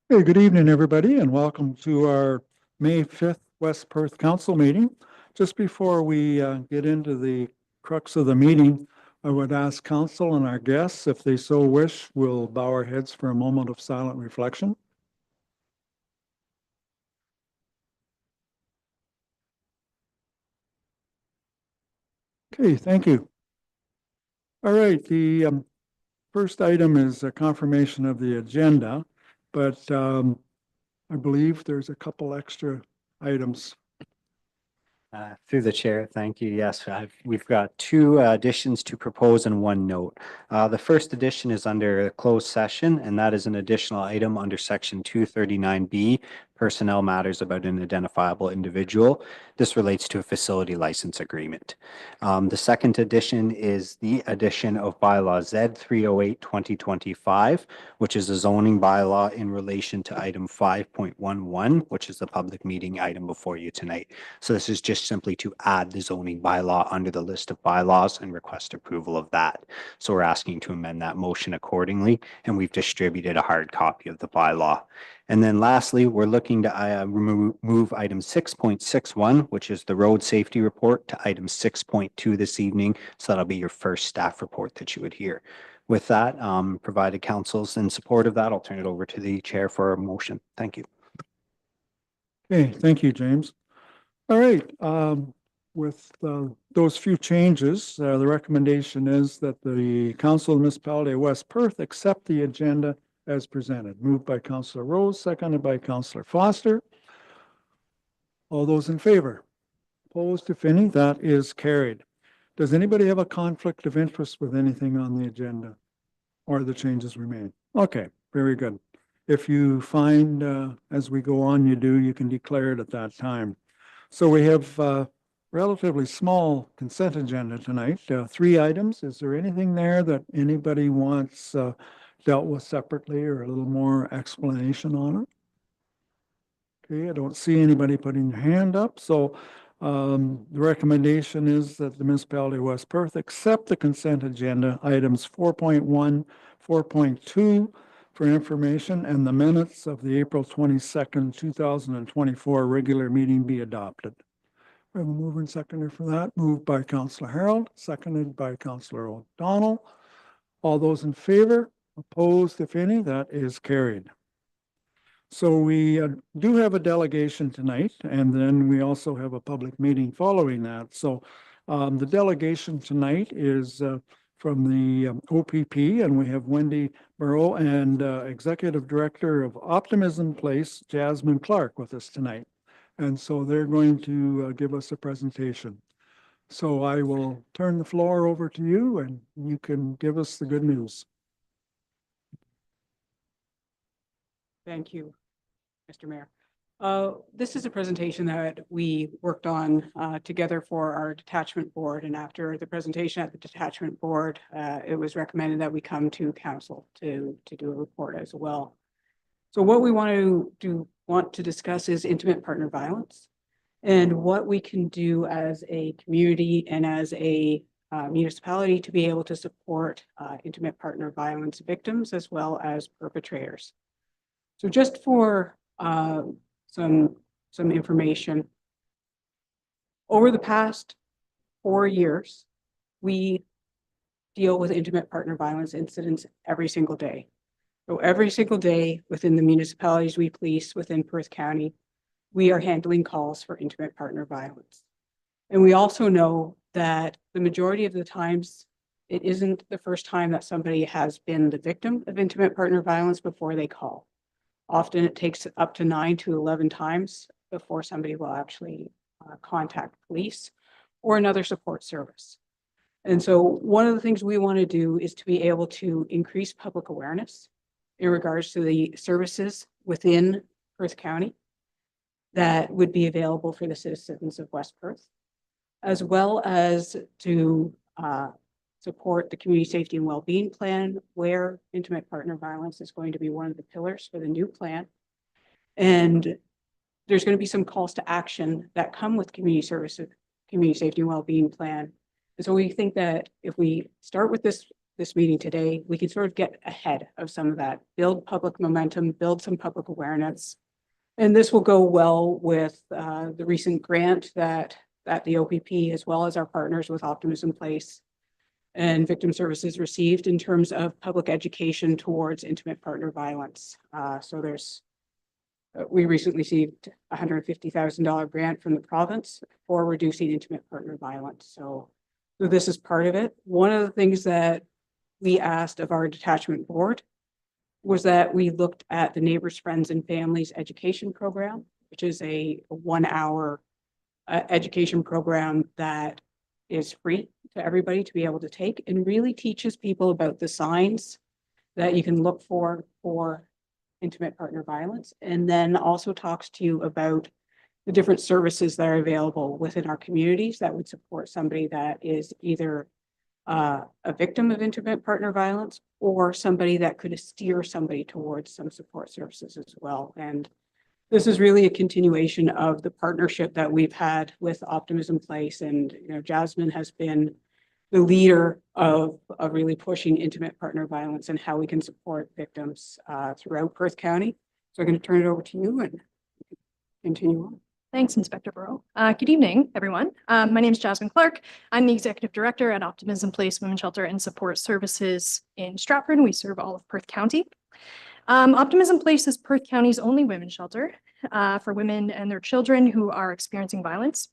Hey, good evening, everybody, and welcome to our May 5th West Perth Council meeting. Just before we get into the crux of the meeting, I would ask council and our guests, if they so wish, we'll bow our heads for a moment of silent reflection. Okay, thank you. All right, the first item is a confirmation of the agenda, but I believe there's a couple extra items. Through the chair, thank you. Yes, we've got two additions to propose and one note. The first addition is under closed session, and that is an additional item under section 239B, personnel matters about an identifiable individual. This relates to a facility license agreement. The second addition is the addition of bylaw Z 308-2025, which is a zoning bylaw in relation to item 5.11, which is the public meeting item before you tonight. So this is just simply to add the zoning bylaw under the list of bylaws and request approval of that. So we're asking to amend that motion accordingly, and we've distributed a hard copy of the bylaw. And then lastly, we're looking to remove item 6.61, which is the road safety report, to item 6.2 this evening. So that'll be your first staff report that you would hear. With that, provided council's in support of that, I'll turn it over to the chair for a motion. Thank you. Okay, thank you, James. All right, with those few changes, the recommendation is that the Council of the Municipality of West Perth accept the agenda as presented. Moved by Councillor Rose, seconded by Councillor Foster. All those in favor? Opposed, if any? That is carried. Does anybody have a conflict of interest with anything on the agenda or the changes remain? Okay, very good. If you find as we go on, you can declare it at that time. So we have relatively small consent agenda tonight, 3 items. Is there anything there that anybody wants dealt with separately or a little more explanation on it? Okay, I don't see anybody putting their hand up. So the recommendation is that the municipality of West Perth accept the consent agenda items 4.1, 4.2 for information, and the minutes of the April 22nd, 2024 regular meeting be adopted. We have a mover and seconder for that. Moved by Councillor Harold, seconded by Councillor O'Donnell. All those in favor? Opposed, if any? That is carried. So we do have a delegation tonight, and then we also have a public meeting following that. So the delegation tonight is from the OPP, and we have Wendy Burrow and Executive Director of Optimism Place, Jasmine Clark, with us tonight. And so they're going to give us a presentation. So I will turn the floor over to you, and you can give us the good news. Thank you, Mr. Mayor. This is a presentation that we worked on together for our detachment board. And after the presentation at the detachment board, it was recommended that we come to council to do a report as well. So what we want to discuss is intimate partner violence and what we can do as a community and as a municipality to be able to support intimate partner violence victims as well as perpetrators. So just for some information, over the past 4 years, we deal with intimate partner violence incidents every single day. So every single day within the municipalities we police within Perth County, we are handling calls for intimate partner violence. And we also know that the majority of the times, it isn't the first time that somebody has been the victim of intimate partner violence before they call. Often it takes up to 9 to 11 times before somebody will actually contact police or another support service. And so one of the things we want to do is to be able to increase public awareness in regards to the services within Perth County that would be available for the citizens of West Perth, as well as to support the community safety and well-being plan, where intimate partner violence is going to be one of the pillars for the new plan. And there's going to be some calls to action that come with community services, community safety and well-being plan. And so we think that if we start with this this meeting today, we can sort of get ahead of some of that, build public momentum, build some public awareness. And this will go well with the recent grant that the OPP, as well as our partners with Optimism Place and Victim Services, received in terms of public education towards intimate partner violence. We recently received a $150,000 grant from the province for reducing intimate partner violence. So this is part of it. One of the things that we asked of our detachment board was that we looked at the Neighbors, Friends, and Families education program, which is a 1-hour education program that is free to everybody to be able to take, and really teaches people about the signs that you can look for intimate partner violence, and then also talks to you about the different services that are available within our communities that would support somebody that is either a victim of intimate partner violence or somebody that could steer somebody towards some support services as well. And this is really a continuation of the partnership that we've had with Optimism Place. And, Jasmine has been the leader of really pushing intimate partner violence and how we can support victims throughout Perth County. So I'm going to turn it over to you and continue on. Thanks, Inspector Burrow. Good evening, everyone. My name is Jasmine Clark. I'm the Executive Director at Optimism Place Women's Shelter and Support Services in Stratford. We serve all of Perth County. Optimism Place is Perth County's only women's shelter for women and their children who are experiencing violence.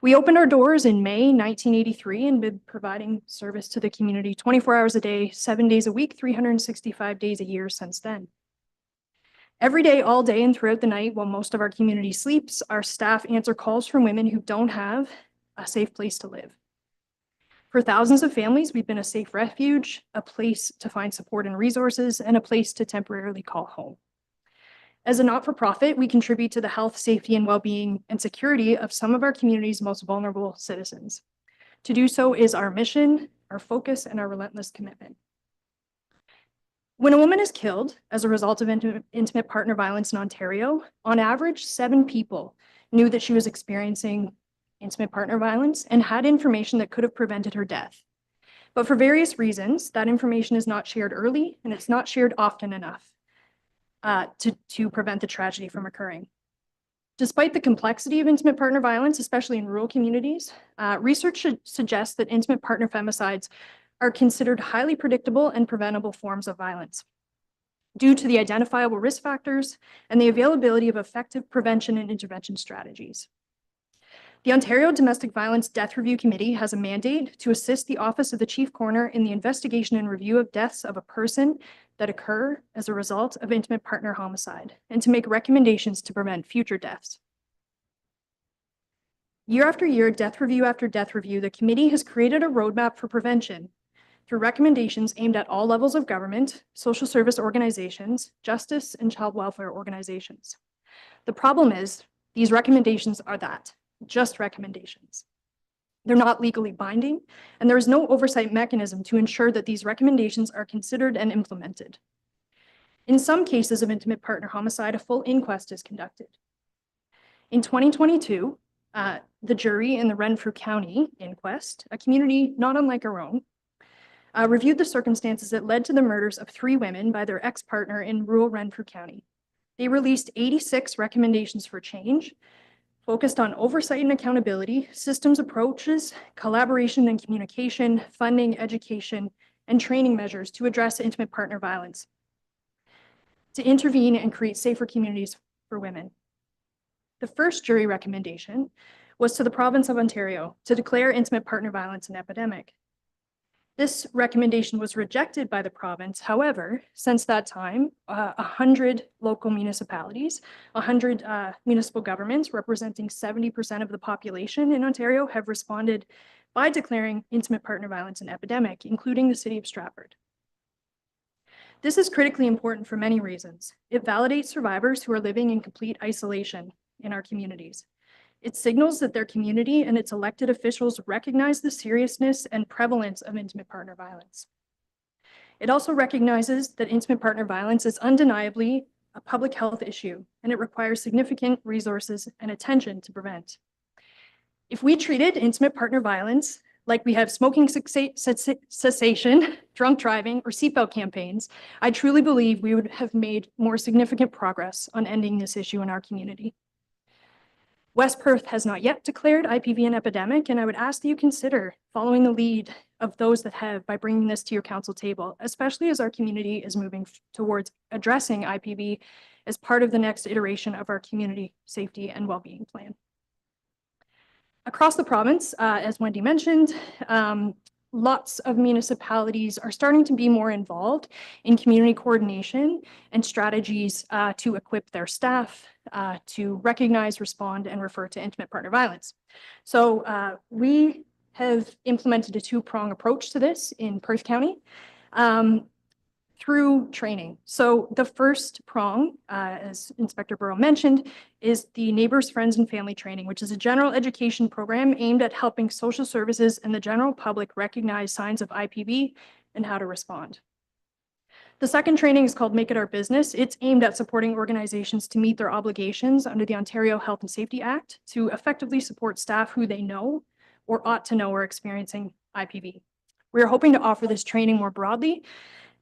We opened our doors in May 1983 and been providing service to the community 24 hours a day, 7 days a week, 365 days a year since then. Every day, all day, and throughout the night, while most of our community sleeps, our staff answer calls from women who don't have a safe place to live. For thousands of families, we've been a safe refuge, a place to find support and resources, and a place to temporarily call home. As a not-for-profit, we contribute to the health, safety, and well-being and security of some of our community's most vulnerable citizens. To do so is our mission, our focus, and our relentless commitment. When a woman is killed as a result of intimate partner violence in Ontario, on average, 7 people knew that she was experiencing intimate partner violence and had information that could have prevented her death. But for various reasons, that information is not shared early, and it's not shared often enough to prevent the tragedy from occurring. Despite the complexity of intimate partner violence, especially in rural communities, research suggests that intimate partner femicides are considered highly predictable and preventable forms of violence due to the identifiable risk factors and the availability of effective prevention and intervention strategies. The Ontario Domestic Violence Death Review Committee has a mandate to assist the Office of the Chief Coroner in the investigation and review of deaths of a person that occur as a result of intimate partner homicide, and to make recommendations to prevent future deaths. Year after year, death review after death review, the committee has created a roadmap for prevention through recommendations aimed at all levels of government, social service organizations, justice, and child welfare organizations. The problem is, these recommendations are just recommendations. They're not legally binding, and there is no oversight mechanism to ensure that these recommendations are considered and implemented. In some cases of intimate partner homicide, a full inquest is conducted. In 2022, the jury in the Renfrew County inquest, a community not unlike our own, reviewed the circumstances that led to the murders of 3 women by their ex-partner in rural Renfrew County. They released 86 recommendations for change, focused on oversight and accountability, systems approaches, collaboration and communication, funding, education, and training measures to address intimate partner violence, to intervene and create safer communities for women. The first jury recommendation was to the province of Ontario to declare intimate partner violence an epidemic. This recommendation was rejected by the province. However, since that time, 100 local municipalities, 100 municipal governments representing 70% of the population in Ontario have responded by declaring intimate partner violence an epidemic, including the city of Stratford. This is critically important for many reasons. It validates survivors who are living in complete isolation in our communities. It signals that their community and its elected officials recognize the seriousness and prevalence of intimate partner violence. It also recognizes that intimate partner violence is undeniably a public health issue, and it requires significant resources and attention to prevent. If we treated intimate partner violence like we have smoking cessation, drunk driving, or seatbelt campaigns, I truly believe we would have made more significant progress on ending this issue in our community. West Perth has not yet declared IPV an epidemic, and I would ask that you consider following the lead of those that have by bringing this to your council table, especially as our community is moving towards addressing IPV as part of the next iteration of our community safety and well-being plan. Across the province, as Wendy mentioned, lots of municipalities are starting to be more involved in community coordination and strategies to equip their staff to recognize, respond, and refer to intimate partner violence. So we have implemented a two-prong approach to this in Perth County through training. So the first prong, as Inspector Burrow mentioned, is the Neighbors, Friends, and Family Training, which is a general education program aimed at helping social services and the general public recognize signs of IPV and how to respond. The second training is called Make It Our Business. It's aimed at supporting organizations to meet their obligations under the Ontario Health and Safety Act to effectively support staff who they know or ought to know are experiencing IPV. We are hoping to offer this training more broadly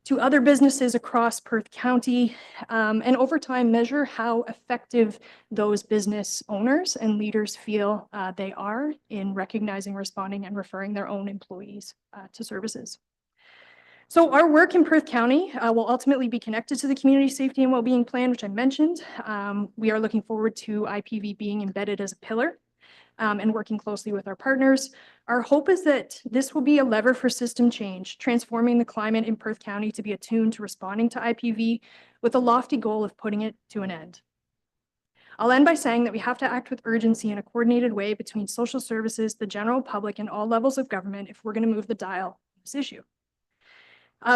to other businesses across Perth County, and over time measure how effective those business owners and leaders feel they are in recognizing, responding, and referring their own employees to services. So our work in Perth County will ultimately be connected to the Community Safety and Wellbeing Plan, which I mentioned. We are looking forward to IPV being embedded as a pillar and working closely with our partners. Our hope is that this will be a lever for system change, transforming the climate in Perth County to be attuned to responding to IPV with a lofty goal of putting it to an end. I'll end by saying that we have to act with urgency in a coordinated way between social services, the general public, and all levels of government if we're going to move the dial on this issue.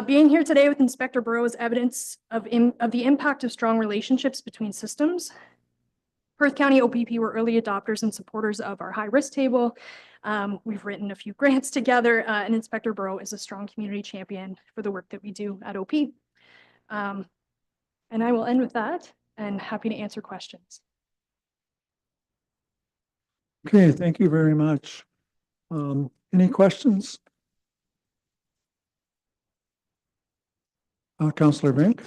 Being here today with Inspector Burrow is evidence of the impact of strong relationships between systems. Perth County OPP were early adopters and supporters of our high-risk table. We've written a few grants together, and Inspector Burrow is a strong community champion for the work that we do at OP. And I will end with that, and happy to answer questions. Okay, thank you very much. Any questions? Councillor Vink?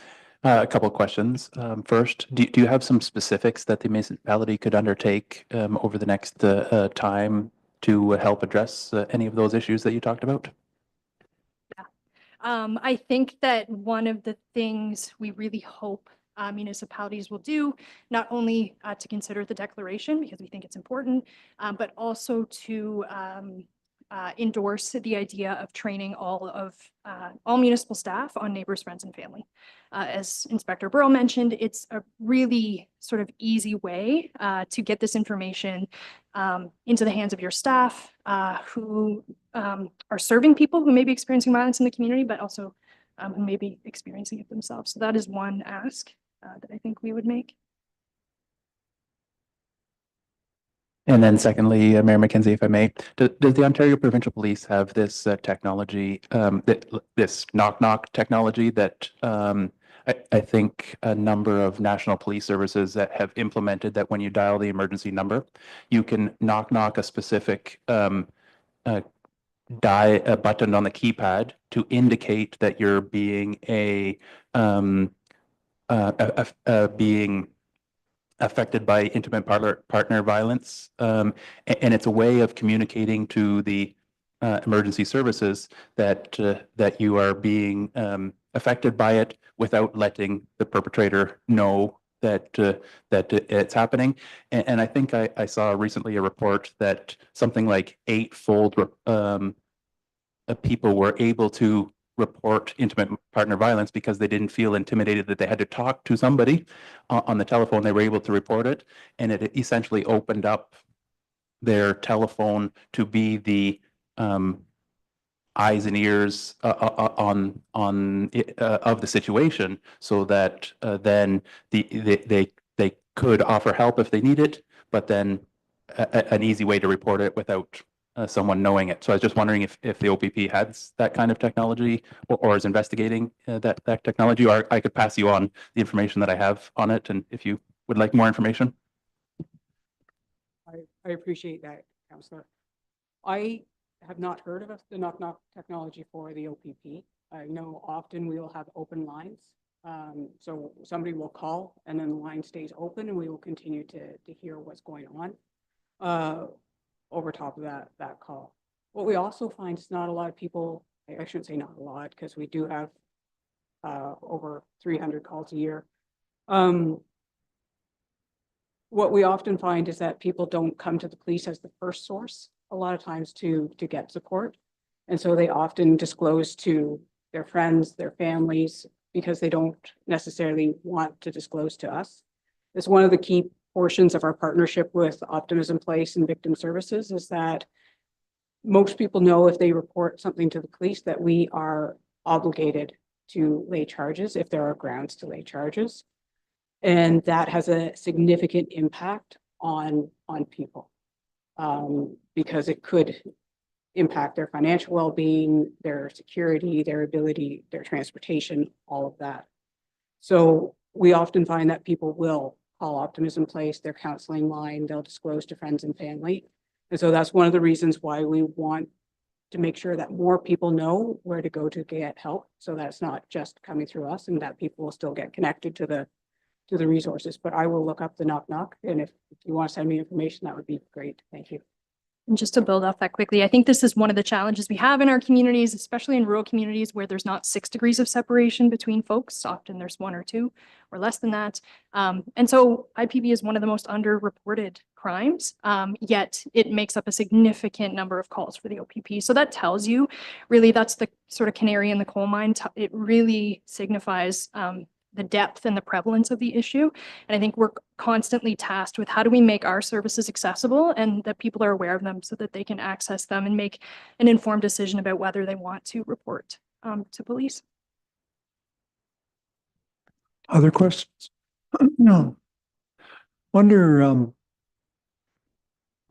A couple of questions. First, do you have some specifics that the municipality could undertake over the next time to help address any of those issues that you talked about? I think that one of the things we really hope municipalities will do, not only to consider the declaration because we think it's important, but also to endorse the idea of training all municipal staff on neighbors, friends, and family. As Inspector Burrow mentioned, it's a really sort of easy way to get this information into the hands of your staff who are serving people who may be experiencing violence in the community, but also who may be experiencing it themselves. So that is one ask that I think we would make. And then secondly, Mayor McKenzie, if I may, does the Ontario Provincial Police have this technology, this knock-knock technology that I think a number of national police services that have implemented that when you dial the emergency number, you can knock a specific button on the keypad to indicate that you're being being affected by intimate partner violence. And it's a way of communicating to the emergency services that you are being affected by it without letting the perpetrator know that it's happening. And I think I saw recently a report that something like 8-fold people were able to report intimate partner violence because they didn't feel intimidated that they had to talk to somebody on the telephone. They were able to report it, and it essentially opened up their telephone to be the eyes and ears of the situation, so that then they could offer help if they need it, but then an easy way to report it without someone knowing it. So I was just wondering if the OPP has that kind of technology or is investigating that technology, or I could pass you on the information that I have on it, and if you would like more information. I appreciate that, Councillor. I have not heard of the knock knock technology for the OPP. I know often we will have open lines. So somebody will call and then the line stays open and we will continue to hear what's going on over top of that call. What we also find is not a lot of people, I shouldn't say not a lot, because we do have over 300 calls a year. What we often find is that people don't come to the police as the first source a lot of times to get support. And so they often disclose to their friends, their families, because they don't necessarily want to disclose to us. It's one of the key portions of our partnership with Optimism Place and Victim Services is that most people know if they report something to the police that we are obligated to lay charges if there are grounds to lay charges. And that has a significant impact on people because it could impact their financial well-being, their security, their ability, their transportation, all of that. So we often find that people will call Optimism Place, their counseling line, they'll disclose to friends and family. And so that's one of the reasons why we want to make sure that more people know where to go to get help. So that's not just coming through us and that people will still get connected to the resources. But I will look up the knock knock. And if you want to send me information, that would be great. Thank you. And just to build off that quickly, I think this is one of the challenges we have in our communities, especially in rural communities where there's not 6 degrees of separation between folks. Often there's 1 or 2 or less than that. And so IPV is one of the most underreported crimes, yet it makes up a significant number of calls for the OPP. So that tells you really that's the sort of canary in the coal mine. It really signifies the depth and the prevalence of the issue. And I think we're constantly tasked with how do we make our services accessible and that people are aware of them so that they can access them and make an informed decision about whether they want to report to police. Other questions? No. Wonder,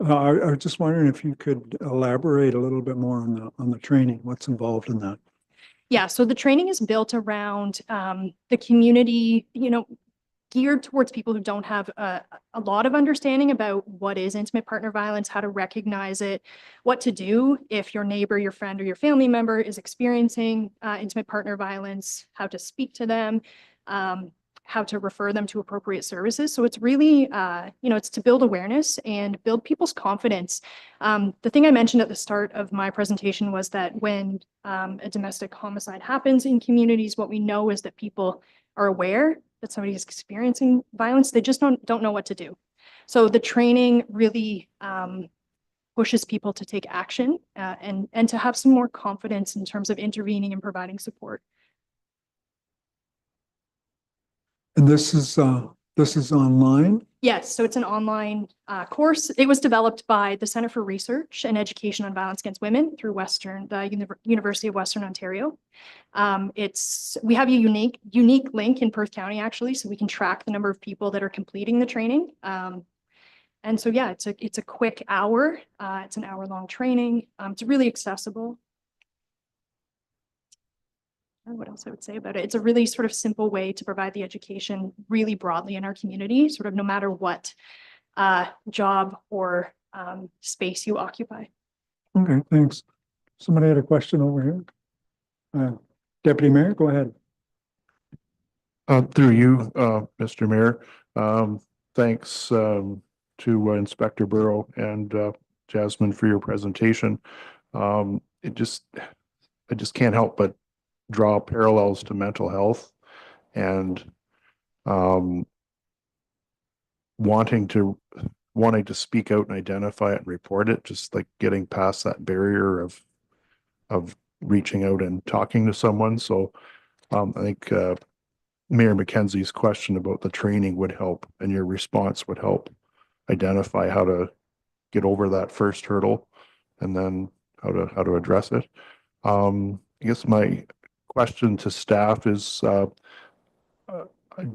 I was just wondering if you could elaborate a little bit more on the training, what's involved in that? Yeah, so the training is built around the community, geared towards people who don't have a lot of understanding about what is intimate partner violence, how to recognize it, what to do if your neighbor, your friend, or your family member is experiencing intimate partner violence, how to speak to them, how to refer them to appropriate services. So it's really, it's to build awareness and build people's confidence. The thing I mentioned at the start of my presentation was that when a domestic homicide happens in communities, what we know is that people are aware that somebody is experiencing violence. They just don't know what to do. So the training really pushes people to take action and to have some more confidence in terms of intervening and providing support. And this is online? Yes, so it's an online course. It was developed by the Center for Research and Education on Violence Against Women through the University of Western Ontario. We have a unique link in Perth County, actually, so we can track the number of people that are completing the training. And so, yeah, it's a quick hour. It's an hour-long training. It's really accessible. What else I would say about it? It's a really sort of simple way to provide the education really broadly in our community, sort of no matter what job or space you occupy. Okay, thanks. Somebody had a question over here. Deputy Mayor, go ahead. Through you, Mr. Mayor, thanks to Inspector Burrow and Jasmine for your presentation. I just can't help but draw parallels to mental health and wanting to speak out and identify it and report it, just like getting past that barrier of reaching out and talking to someone. So I think Mayor McKenzie's question about the training would help, and your response would help identify how to get over that first hurdle and then how to address it. I guess my question to staff is, I'm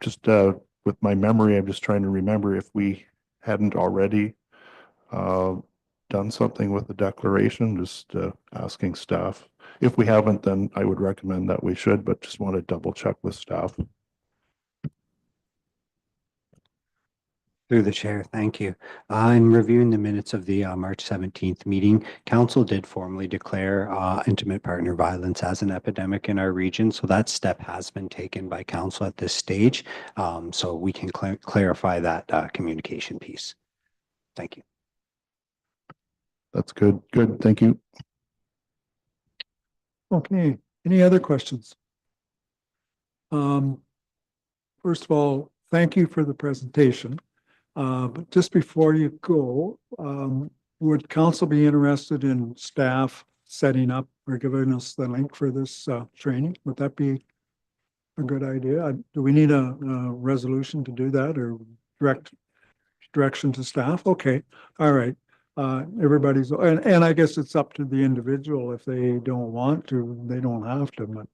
just with my memory, I'm just trying to remember if we hadn't already done something with the declaration, just asking staff. If we haven't, then I would recommend that we should, but just want to double check with staff. Through the chair, thank you. In reviewing the minutes of the March 17th meeting, council did formally declare intimate partner violence as an epidemic in our region. So that step has been taken by council at this stage. So we can clarify that communication piece. Thank you. That's good. Good. Thank you. Okay, any other questions? First of all, thank you for the presentation. But just before you go, would council be interested in staff setting up or giving us the link for this training? Would that be a good idea? Do we need a resolution to do that or direction to staff? Okay, all right. Everybody's, and I guess it's up to the individual. If they don't want to, they don't have to, but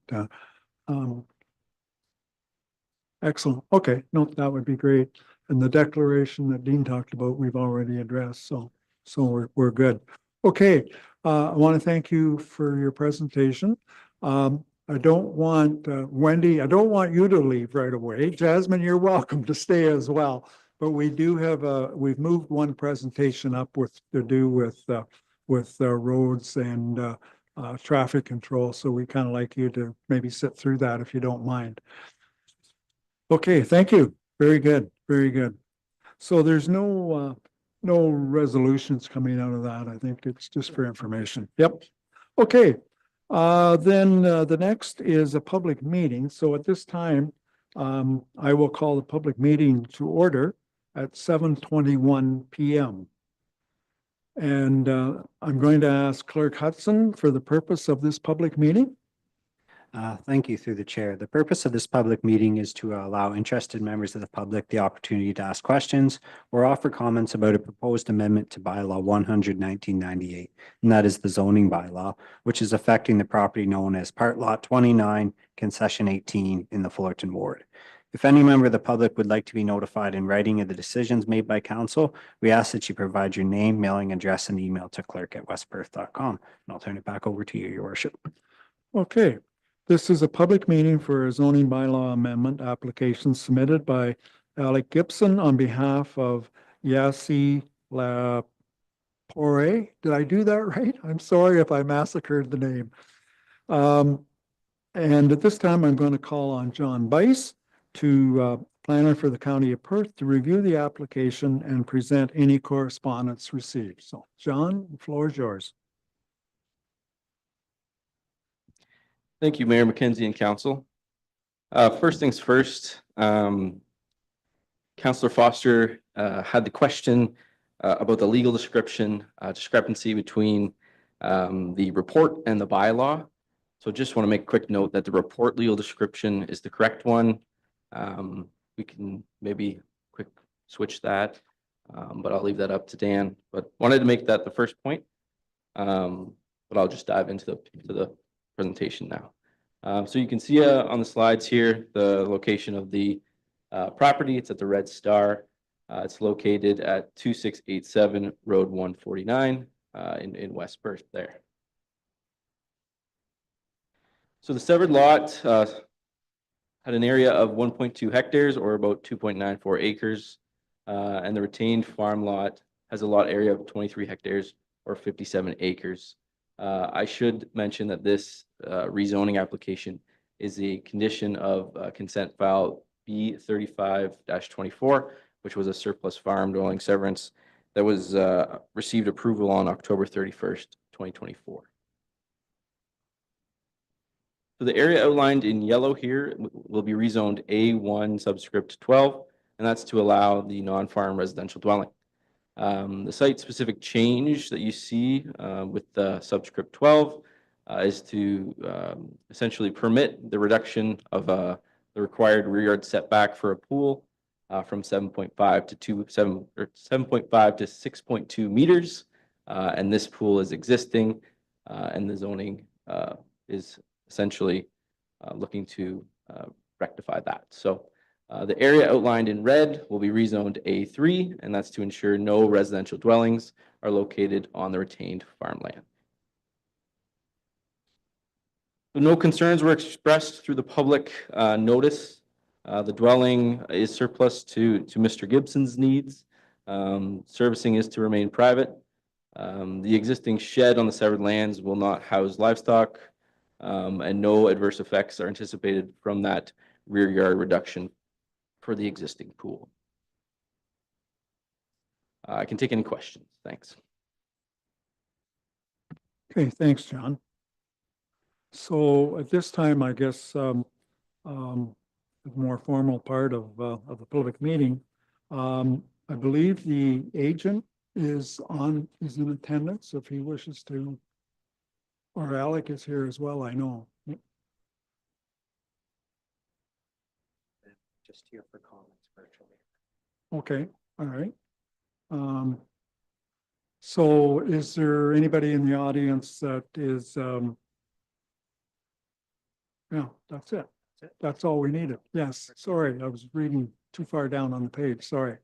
excellent. Okay, no, that would be great. And the declaration that Dean talked about, we've already addressed, so we're good. Okay, I want to thank you for your presentation. I don't want Wendy, I don't want you to leave right away. Jasmine, you're welcome to stay as well. But we do have we've moved one presentation up to do with roads and traffic control. So we kind of like you to maybe sit through that if you don't mind. Okay, thank you. Very good, very good. So there's no resolutions coming out of that. I think it's just for information. Yep. Okay. Then the next is a public meeting. So at this time, I will call the public meeting to order at 7:21 p.m. And I'm going to ask Clerk Hudson for the purpose of this public meeting. Thank you, through the chair. The purpose of this public meeting is to allow interested members of the public the opportunity to ask questions or offer comments about a proposed amendment to bylaw 100/1998, and that is the zoning bylaw, which is affecting the property known as Part Lot 29, Concession 18 in the Fullerton Ward. If any member of the public would like to be notified in writing of the decisions made by council, we ask that you provide your name, mailing address, and email to clerk@westperth.com. And I'll turn it back over to you, Your Worship. Okay. This is a public meeting for a zoning bylaw amendment application submitted by Alec Gibson on behalf of Yassi Lapore. Did I do that right? I'm sorry if I massacred the name. And at this time, I'm going to call on John Bice, planner for the County of Perth, to review the application and present any correspondence received. So, John, the floor is yours. Thank you, Mayor McKenzie and Council. First things first, Councillor Foster had the question about the legal discrepancy between the report and the bylaw. So just want to make a quick note that the report legal description is the correct one. We can maybe quick switch that, but I'll leave that up to Dan. But wanted to make that the first point. But I'll just dive into the presentation now. So you can see on the slides here the location of the property. It's at the Red Star. It's located at 2687 Road 149 in West Perth there. So the severed lot had an area of 1.2 hectares or about 2.94 acres. And the retained farm lot has a lot area of 23 hectares or 57 acres. I should mention that this rezoning application is a condition of consent file B35-24, which was a surplus farm dwelling severance that was received approval on October 31st, 2024. So the area outlined in yellow here will be rezoned A1 subscript 12, and that's to allow the non-farm residential dwelling. The site-specific change that you see with the subscript 12 is to essentially permit the reduction of the required rear yard setback for a pool from 7.5 to 6.2 meters, and this pool is existing, and the zoning is essentially looking to rectify that. So. The area outlined in red will be rezoned A3, and that's to ensure no residential dwellings are located on the retained farmland. So no concerns were expressed through the public notice The dwelling is surplus to Mr. Gibson's needs. Servicing is to remain private. The existing shed on the severed lands will not house livestock, and no adverse effects are anticipated from that rear yard reduction for the existing pool. I can take any questions. Thanks. Okay, thanks, John. So at this time, I guess, the more formal part of the public meeting, I believe the agent is in attendance if he wishes to. Or Alec is here as well, I know. Just here for comments virtually. Okay, all right. So is there anybody in the audience that is, yeah, that's it. That's all we needed. Yes, sorry, I was reading too far down on the page, sorry.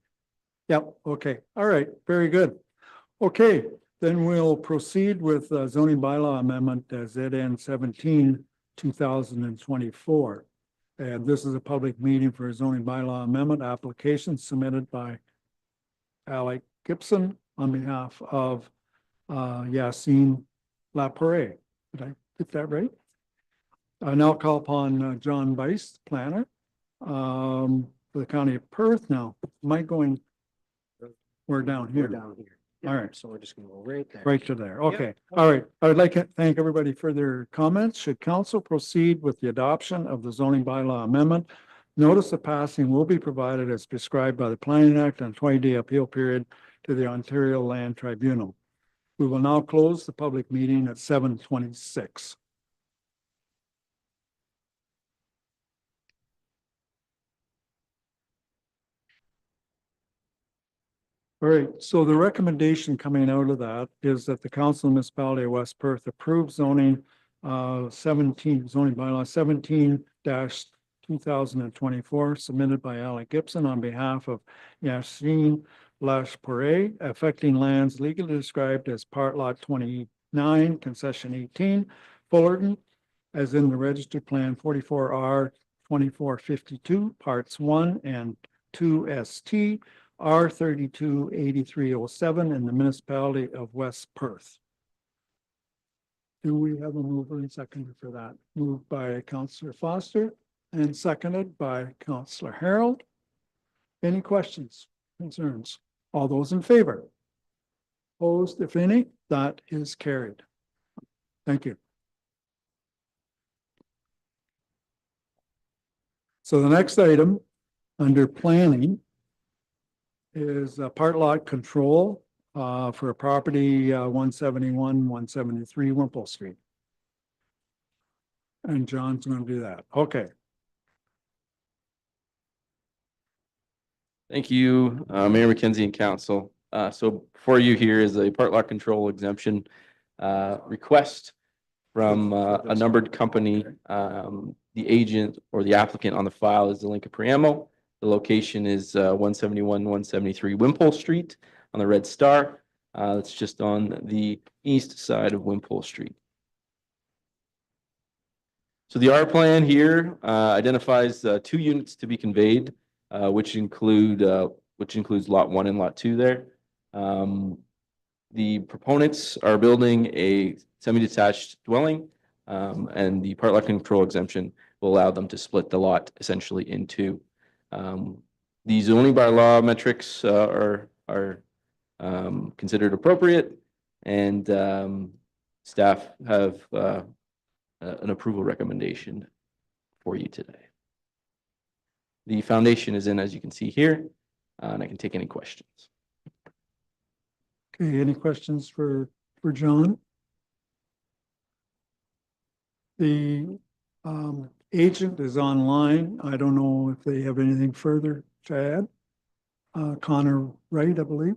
Yep, okay, all right, very good. Okay, then we'll proceed with zoning bylaw amendment ZN 17, 2024. And this is a public meeting for a zoning bylaw amendment application submitted by Alec Gibson on behalf of Yassine Laporet. Did I get that right? I now call upon John Bice, planner, for the county of Perth. Now, am I going? We're down here. Down here. All right. So we're just gonna go right there. Right to there. Okay. All right. I would like to thank everybody for their comments. Should council proceed with the adoption of the zoning bylaw amendment, notice of passing will be provided as prescribed by the Planning Act and 20-day appeal period to the Ontario Land Tribunal. We will now close the public meeting at 7:26. All right, so the recommendation coming out of that is that the Council of Municipality of West Perth approves zoning 17, zoning bylaw 17-2024 submitted by Alec Gibson on behalf of Yassine Laporet, affecting lands legally described as part lot 29, concession 18, Fullerton, as in the registered plan 44R 2452, parts 1 and 2 ST, R 328307 in the municipality of West Perth. Do we have a mover and seconder for that? Moved by Councillor Foster and seconded by Councillor Harold. Any questions, concerns? All those in favor? Opposed, if any? That is carried. Thank you. So the next item under planning is a part lot control for a property 171, 173 Wimple Street. And John's going to do that. Okay. Thank you, Mayor McKenzie and council. So before you here is a part lot control exemption request from a numbered company. The agent or the applicant on the file is the Lincoln Priamo. The location is 171, 173 Wimpole Street on the Red Star. It's just on the east side of Wimpole Street. So the R plan here identifies 2 units to be conveyed, which includes lot 1 and lot 2 there. The proponents are building a semi-detached dwelling, and the part lot control exemption will allow them to split the lot essentially in 2. The zoning bylaw metrics are considered appropriate, and staff have an approval recommendation for you today. The foundation is in, as you can see here, and I can take any questions. Okay, any questions for John? The agent is online. I don't know if they have anything further to add. Connor Wright, I believe.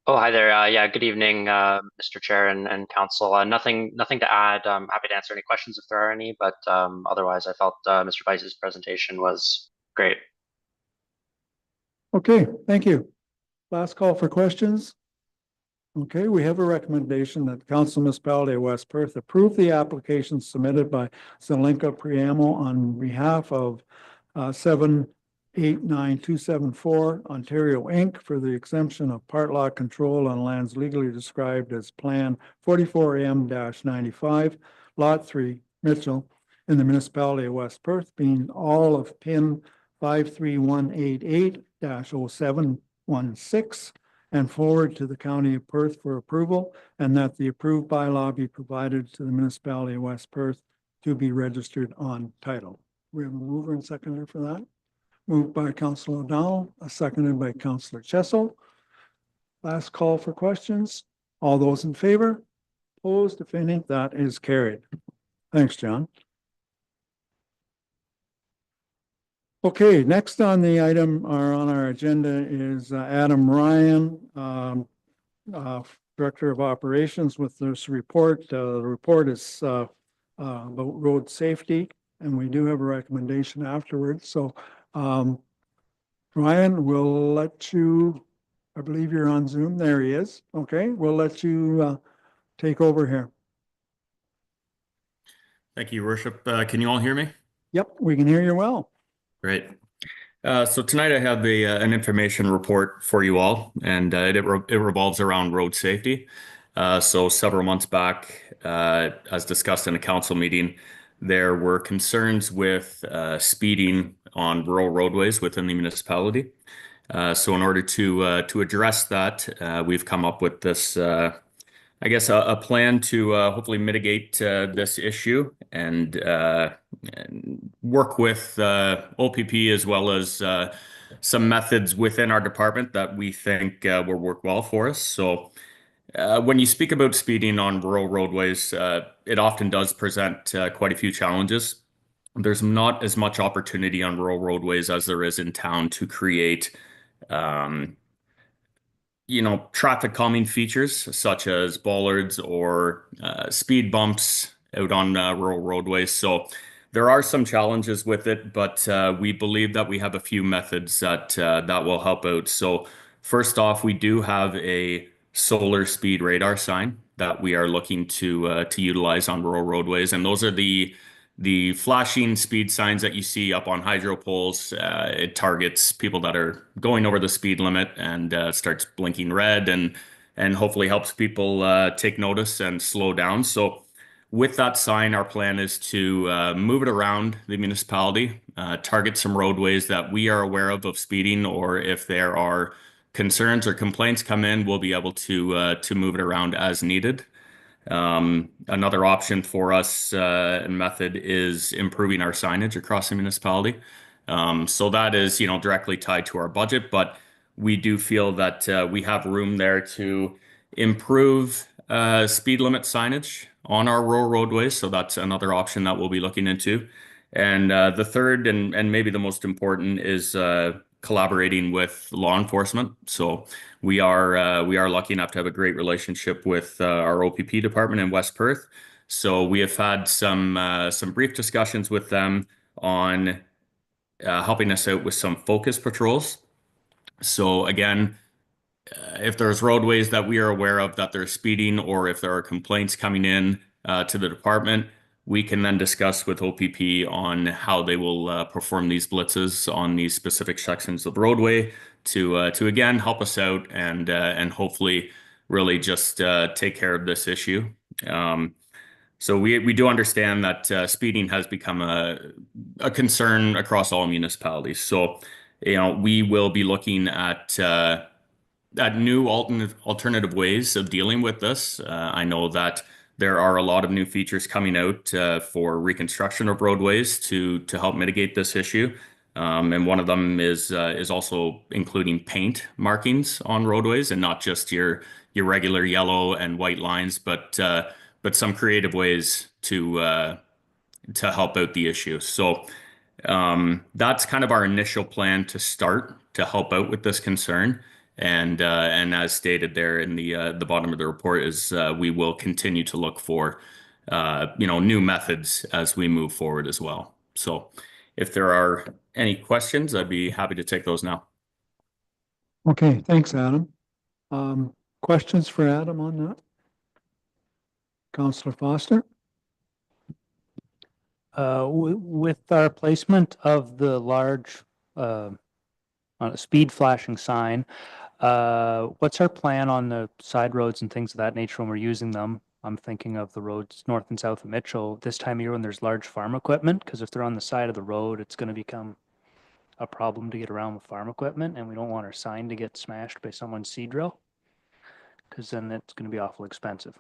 Oh, hi there. Yeah, good evening, Mr. Chair and Council. Nothing to add. I'm happy to answer any questions if there are any, but otherwise I felt Mr. Bice's presentation was great. Okay, thank you. Last call for questions. Okay, we have a recommendation that the Council Municipality of West Perth approve the application submitted by Zelenka Priamo on behalf of 789274 Ontario Inc. for the exemption of part lot control on lands legally described as Plan 44M-95, Lot 3, Mitchell, in the municipality of West Perth, being all of PIN 53188-0716, and forward to the County of Perth for approval, and that the approved bylaw be provided to the municipality of West Perth to be registered on title. We have a mover and seconder for that. Moved by Councillor O'Donnell, seconded by Councillor Chessel. Last call for questions. All those in favor? Opposed, if any, that is carried. Thanks, John. Okay, next on the item or on our agenda is Adam Ryan, Director of Operations, with this report. The report is about road safety, and we do have a recommendation afterwards. So Ryan, we'll let you, I believe you're on Zoom. There he is. Okay, we'll let you take over here. Thank you, Your Worship. Can you all hear me? Yep, we can hear you well. Great. So tonight I have an information report for you all, and it revolves around road safety. So several months back, as discussed in a council meeting, there were concerns with speeding on rural roadways within the municipality. So in order to address that, we've come up with this, I guess, a plan to hopefully mitigate this issue and work with OPP as well as some methods within our department that we think will work well for us. So when you speak about speeding on rural roadways, it often does present quite a few challenges. There's not as much opportunity on rural roadways as there is in town to create traffic calming features such as bollards or speed bumps out on rural roadways. So there are some challenges with it, but we believe that we have a few methods that will help out. So first off, we do have a solar speed radar sign that we are looking to utilize on rural roadways, and those are the flashing speed signs that you see up on hydro poles. It targets people that are going over the speed limit and starts blinking red and hopefully helps people take notice and slow down. So with that sign, our plan is to move it around the municipality, target some roadways that we are aware of speeding, or if there are concerns or complaints come in, we'll be able to move it around as needed. Another option for us and method is improving our signage across the municipality. So that is, directly tied to our budget, but we do feel that we have room there to improve speed limit signage on our rural roadways. So that's another option that we'll be looking into. And the third and maybe the most important is collaborating with law enforcement. So we are lucky enough to have a great relationship with our OPP department in West Perth. So we have had some brief discussions with them on helping us out with some focus patrols. So again, if there's roadways that we are aware of that they're speeding, or if there are complaints coming in to the department, we can then discuss with OPP on how they will perform these blitzes on these specific sections of roadway to again help us out and hopefully really just take care of this issue. So we do understand that speeding has become a concern across all municipalities. So we will be looking at new alternative ways of dealing with this. I know that there are a lot of new features coming out for reconstruction of roadways to help mitigate this issue. And one of them is also including paint markings on roadways, and not just your regular yellow and white lines, but some creative ways to help out the issue. So that's kind of our initial plan to start to help out with this concern. And as stated there in the bottom of the report is we will continue to look for new methods as we move forward as well. So if there are any questions, I'd be happy to take those now. Okay, thanks, Adam. Questions for Adam on that? Councillor Foster? With our placement of the large speed flashing sign, what's our plan on the side roads and things of that nature when we're using them? I'm thinking of the roads north and south of Mitchell this time of year when there's large farm equipment, because if they're on the side of the road, it's going to become a problem to get around with farm equipment, and we don't want our sign to get smashed by someone's seed drill, because then it's going to be awful expensive.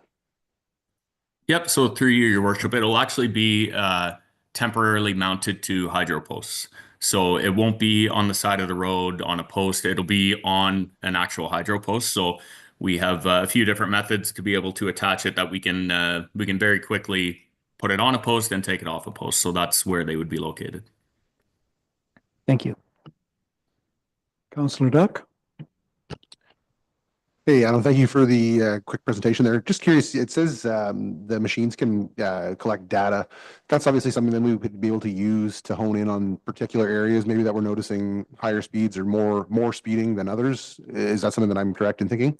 Yep. So through you, your worship, it'll actually be temporarily mounted to hydro posts. So it won't be on the side of the road on a post. It'll be on an actual hydro post. So we have a few different methods to be able to attach it that we can very quickly put it on a post and take it off a post. So that's where they would be located. Thank you. Councillor Duck? Hey, Adam, thank you for the quick presentation there. Just curious, it says the machines can collect data. That's obviously something that we would be able to use to hone in on particular areas, maybe that we're noticing higher speeds or more speeding than others. Is that something that I'm correct in thinking?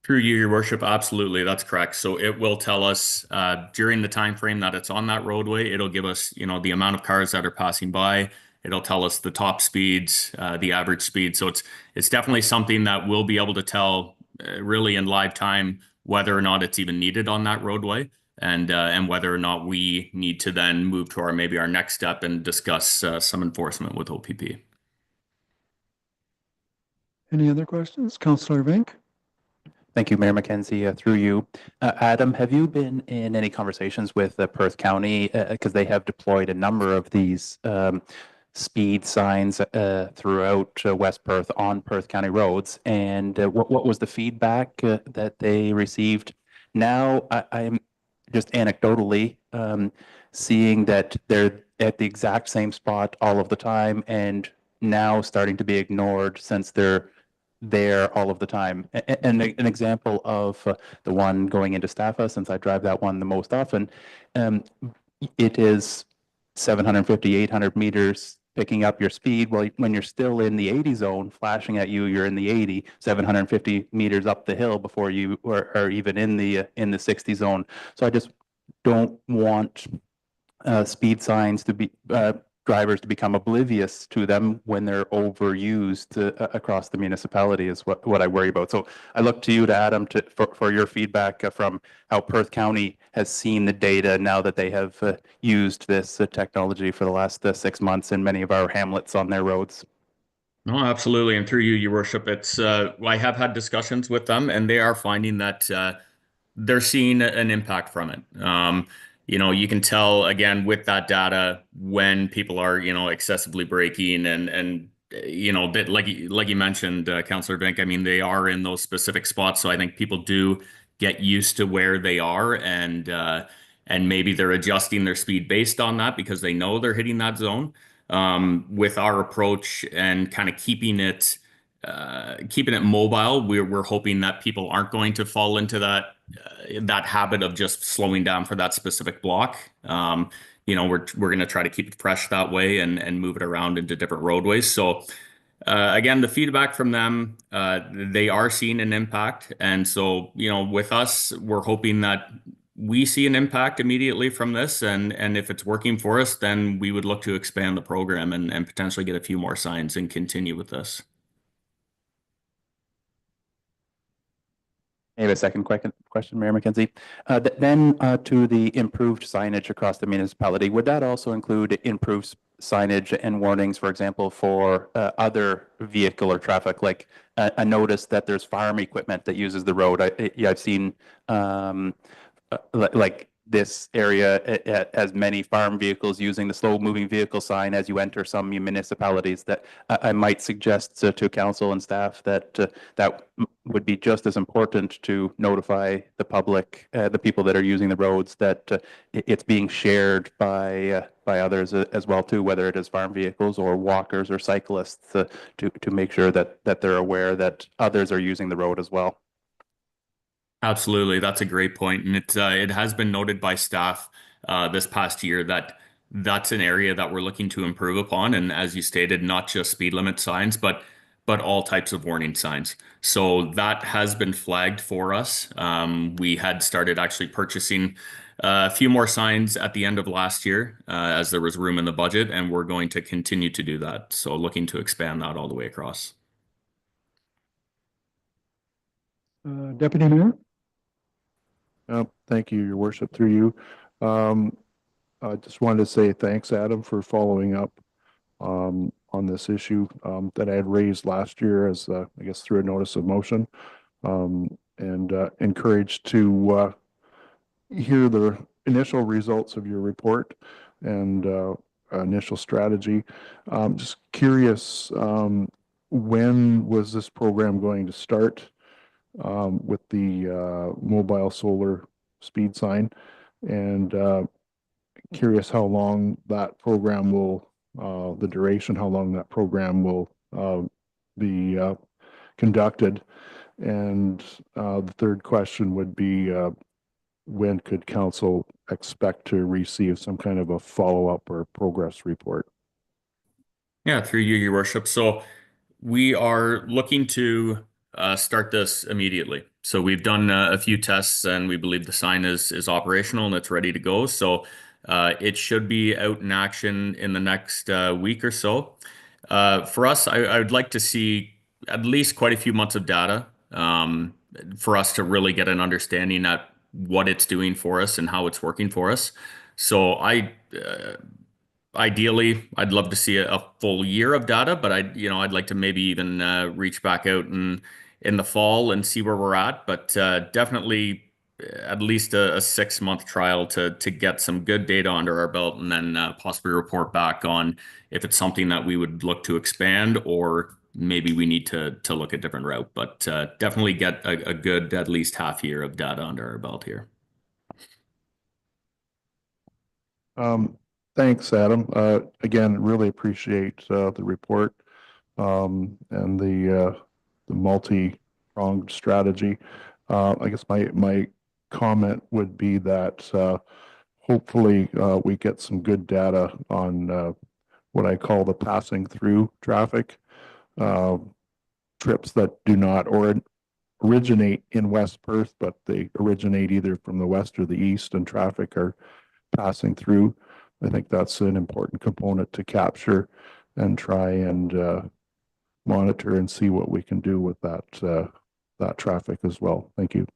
Through you, your worship, absolutely, that's correct. So it will tell us during the time frame that it's on that roadway. It'll give us, the amount of cars that are passing by. It'll tell us the top speeds, the average speed. So it's definitely something that we'll be able to tell really in live time whether or not it's even needed on that roadway, and whether or not we need to then move to our next step and discuss some enforcement with OPP. Any other questions? Councillor Vink? Thank you, Mayor McKenzie. Through you, Adam, have you been in any conversations with Perth County, because they have deployed a number of these speed signs throughout West Perth on Perth County roads, and what was the feedback that they received? Now I'm just anecdotally seeing that they're at the exact same spot all of the time, and now starting to be ignored since they're there all of the time. And an example of the one going into Staffa, since I drive that one the most often, it is 750, 800 meters picking up your speed. Well, when you're still in the 80 zone, flashing at you, you're in the 80, 750 meters up the hill before you are even in the 60 zone. So I just don't want speed signs to be drivers to become oblivious to them when they're overused across the municipality is what I worry about. So I look to you, to Adam, for your feedback from how Perth County has seen the data now that they have used this technology for the last 6 months in many of our hamlets on their roads. No, absolutely. And through you, your worship, it's I have had discussions with them, and they are finding that they're seeing an impact from it. You can tell again with that data when people are, excessively braking and that like you mentioned, Councillor Vink, I mean, they are in those specific spots. So I think people do get used to where they are, and maybe they're adjusting their speed based on that because they know they're hitting that zone. With our approach and kind of keeping it mobile, we're hoping that people aren't going to fall into that habit of just slowing down for that specific block. We're going to try to keep it fresh that way and move it around into different roadways. So again, the feedback from them, they are seeing an impact. And so, with us, we're hoping that we see an impact immediately from this. And if it's working for us, then we would look to expand the program and potentially get a few more signs and continue with this. I have a second question, Mayor McKenzie. Then to the improved signage across the municipality, would that also include improved signage and warnings, for example, for other vehicle or traffic? Like I noticed that there's farm equipment that uses the road. I've seen like this area as many farm vehicles using the slow moving vehicle sign as you enter some municipalities, that I might suggest to council and staff that that would be just as important to notify the public, the people that are using the roads, that it's being shared by others as well too, whether it is farm vehicles or walkers or cyclists, to make sure that they're aware that others are using the road as well. Absolutely. That's a great point. And it has been noted by staff this past year that that's an area that we're looking to improve upon. And as you stated, not just speed limit signs, but but all types of warning signs. So that has been flagged for us. We had started actually purchasing a few more signs at the end of last year as there was room in the budget, and we're going to continue to do that. So looking to expand that all the way across. Deputy Mayor? Thank you, Your Worship, through you. I just wanted to say thanks, Adam, for following up on this issue that I had raised last year as, I guess, through a notice of motion, and encouraged to hear the initial results of your report and initial strategy. Just curious, when was this program going to start with the mobile solar speed sign? And curious how long that program will, the duration, how long that program will be conducted. And the third question would be, when could council expect to receive some kind of a follow-up or progress report? Yeah, through you, Your Worship. So we are looking to start this immediately. So we've done a few tests, and we believe the sign is operational and it's ready to go. So it should be out in action in the next week or so. For us, I would like to see at least quite a few months of data for us to really get an understanding at what it's doing for us and how it's working for us. So ideally, I'd love to see a full year of data, but I'd like to maybe even reach back out in the fall and see where we're at. But definitely at least a 6-month trial to get some good data under our belt, and then possibly report back on if it's something that we would look to expand, or maybe we need to look at a different route. But definitely get a good at least half year of data under our belt here. Thanks, Adam. Again, really appreciate the report and the multi-pronged strategy. I guess my comment would be that hopefully we get some good data on what I call the passing through traffic, trips that do not originate in West Perth, but they originate either from the west or the east, and traffic are passing through. I think that's an important component to capture and try and monitor and see what we can do with that traffic as well. Thank you.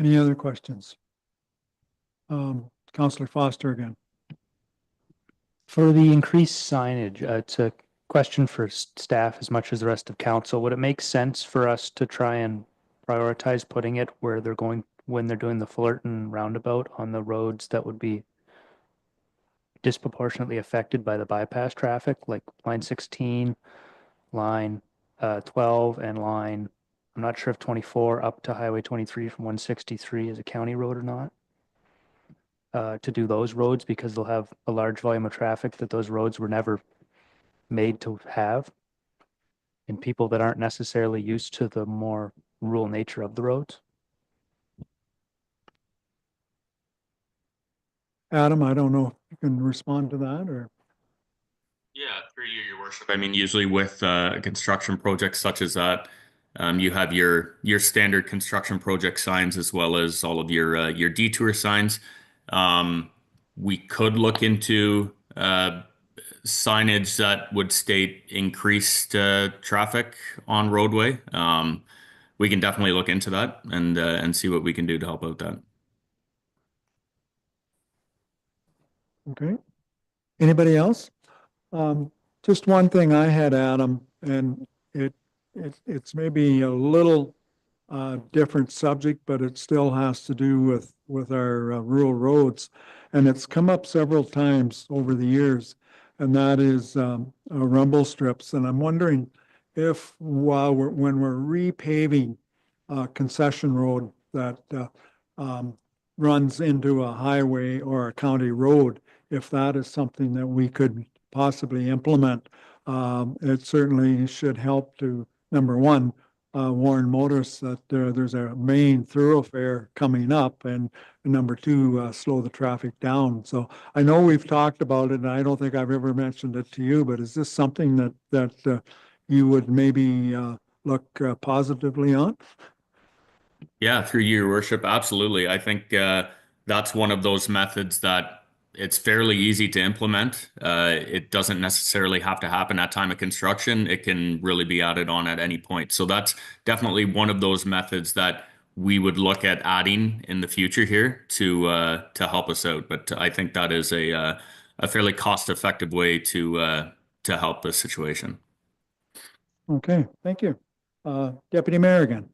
Any other questions? Councillor Foster again. For the increased signage, it's a question for staff as much as the rest of council. Would it make sense for us to try and prioritize putting it where they're going when they're doing the Fullerton roundabout on the roads that would be disproportionately affected by the bypass traffic, like line 16, line 12, and line, I'm not sure if 24 up to Highway 23 from 163 is a county road or not, to do those roads, because they'll have a large volume of traffic that those roads were never made to have, and people that aren't necessarily used to the more rural nature of the roads. Adam, I don't know if you can respond to that, or. Yeah, through you, Your Worship. I mean, usually with construction projects such as that, you have your standard construction project signs as well as all of your detour signs. We could look into signage that would state increased traffic on roadway. We can definitely look into that and see what we can do to help out that. Okay. Anybody else? Just one thing I had, Adam, and it's maybe a little different subject, but it still has to do with our rural roads. And it's come up several times over the years, and that is rumble strips. And I'm wondering if when we're repaving a concession road that runs into a highway or a county road, if that is something that we could possibly implement. It certainly should help to, number one, warn motorists that there's a main thoroughfare coming up, and number two, slow the traffic down. So I know we've talked about it, and I don't think I've ever mentioned it to you, but is this something that you would maybe look positively on? Yeah, through you, Your Worship, absolutely. I think that's one of those methods that it's fairly easy to implement. It doesn't necessarily have to happen at time of construction. It can really be added on at any point. So that's definitely one of those methods that we would look at adding in the future here to help us out. But I think that is a fairly cost-effective way to help this situation. Okay, thank you. Deputy Mayor again.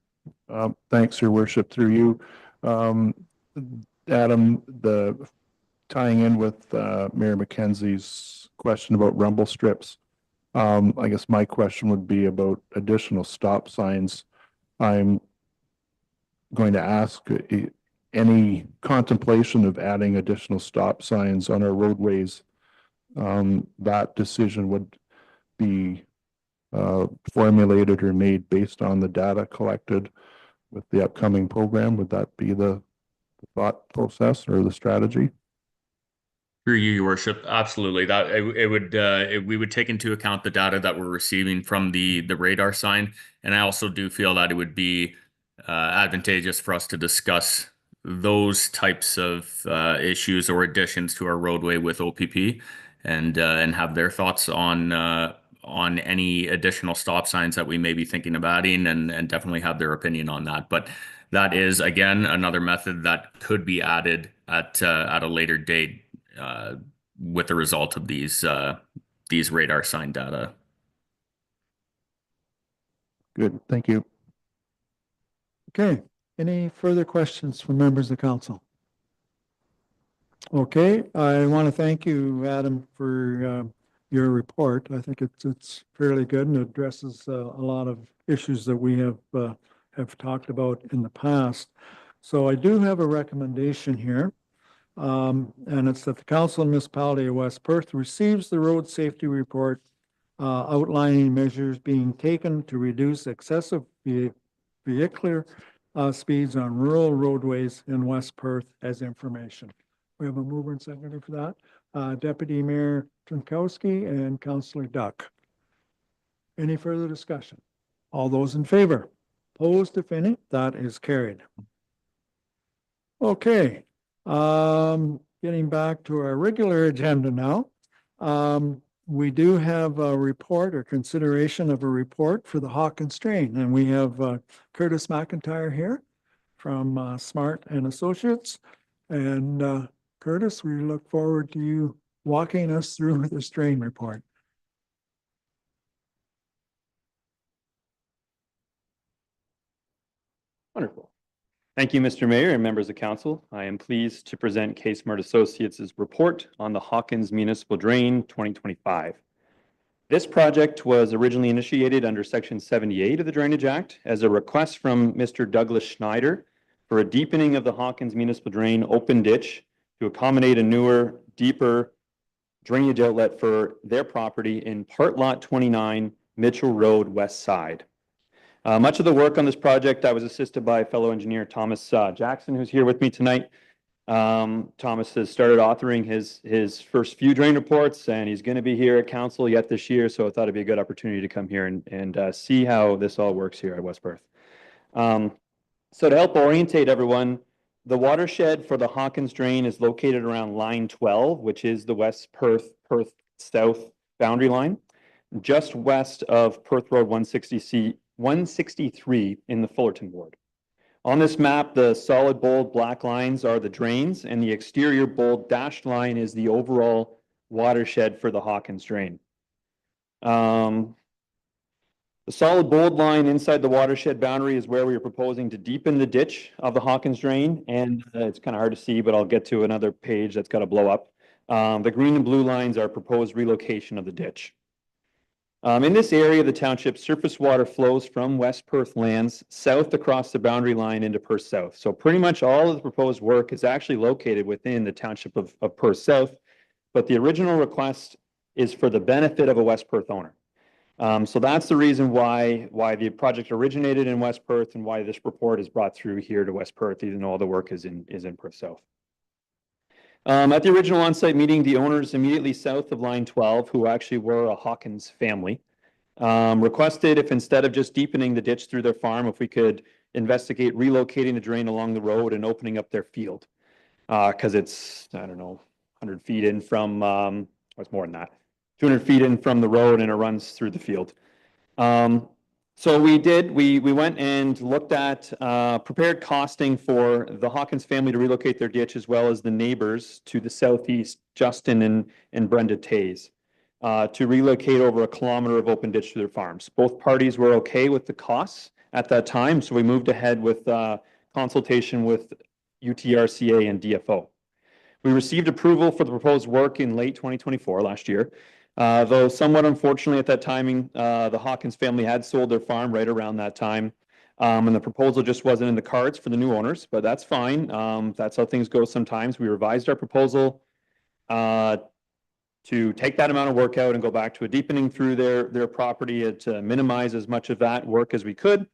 Thanks, Your Worship, through you. Adam, tying in with Mayor McKenzie's question about rumble strips. I guess my question would be about additional stop signs. I'm going to ask any contemplation of adding additional stop signs on our roadways. That decision would be formulated or made based on the data collected with the upcoming program. Would that be the thought process or the strategy? Through you, Your Worship, absolutely. That we would take into account the data that we're receiving from the radar sign, and I also do feel that it would be advantageous for us to discuss those types of issues or additions to our roadway with OPP, and have their thoughts on any additional stop signs that we may be thinking of adding, and definitely have their opinion on that. But that is, again, another method that could be added at a later date with the result of these radar sign data. Good, thank you. Okay, any further questions from members of council? Okay, I want to thank you, Adam, for your report. I think it's fairly good and addresses a lot of issues that we have talked about in the past. So I do have a recommendation here, and it's that the Council of Municipality of West Perth receives the road safety report outlining measures being taken to reduce excessive vehicular speeds on rural roadways in West Perth as information. We have a mover and seconder for that. Deputy Mayor Trnkowski and Councillor Duck. Any further discussion? All those in favor? Opposed, if any? That is carried. Okay, getting back to our regular agenda now. We do have a report or consideration of a report for the Hawkins Drain, and we have Curtis McIntyre here from Smart and Associates. And Curtis, we look forward to you walking us through the drain report. Wonderful. Thank you, Mr. Mayor and members of council. I am pleased to present K-Smart Associates' report on the Hawkins Municipal Drain 2025. This project was originally initiated under Section 78 of the Drainage Act as a request from Mr. Douglas Schneider for a deepening of the Hawkins Municipal Drain open ditch to accommodate a newer, deeper drainage outlet for their property in Part Lot 29, Mitchell Road, West Side. Much of the work on this project, I was assisted by fellow engineer Thomas Jackson, who's here with me tonight. Thomas has started authoring his first few drain reports, and he's going to be here at council yet this year, so I thought it'd be a good opportunity to come here and see how this all works here at West Perth. So to help orientate everyone, the watershed for the Hawkins Drain is located around line 12, which is the West Perth South boundary line, just west of Perth Road 163 in the Fullerton ward. On this map, the solid bold black lines are the drains, and the exterior bold dashed line is the overall watershed for the Hawkins Drain. The solid bold line inside the watershed boundary is where we are proposing to deepen the ditch of the Hawkins Drain, and it's kind of hard to see, but I'll get to another page that's got to blow up. The green and blue lines are proposed relocation of the ditch. In this area of the township, surface water flows from West Perth lands south across the boundary line into Perth South. So pretty much all of the proposed work is actually located within the township of Perth South, but the original request is for the benefit of a West Perth owner. So that's the reason why the project originated in West Perth and why this report is brought through here to West Perth, even though all the work is in Perth South. At the original on-site meeting, the owners immediately south of line 12, who actually were a Hawkins family, requested if instead of just deepening the ditch through their farm, if we could investigate relocating the drain along the road and opening up their field. Because it's, I don't know, 100 feet in from, it's more than that, 200 feet in from the road, and it runs through the field. So we went and looked at, prepared costing for the Hawkins family to relocate their ditch, as well as the neighbors to the southeast, Justin and Brenda Tays, to relocate over 1 kilometer of open ditch to their farms. Both parties were okay with the costs at that time, so we moved ahead with consultation with UTRCA and DFO. We received approval for the proposed work in late 2024, last year. Though somewhat unfortunately at that timing, the Hawkins family had sold their farm right around that time. And the proposal just wasn't in the cards for the new owners, but that's fine. That's how things go sometimes. We revised our proposal to take that amount of work out and go back to a deepening through their property to minimize as much of that work as we could.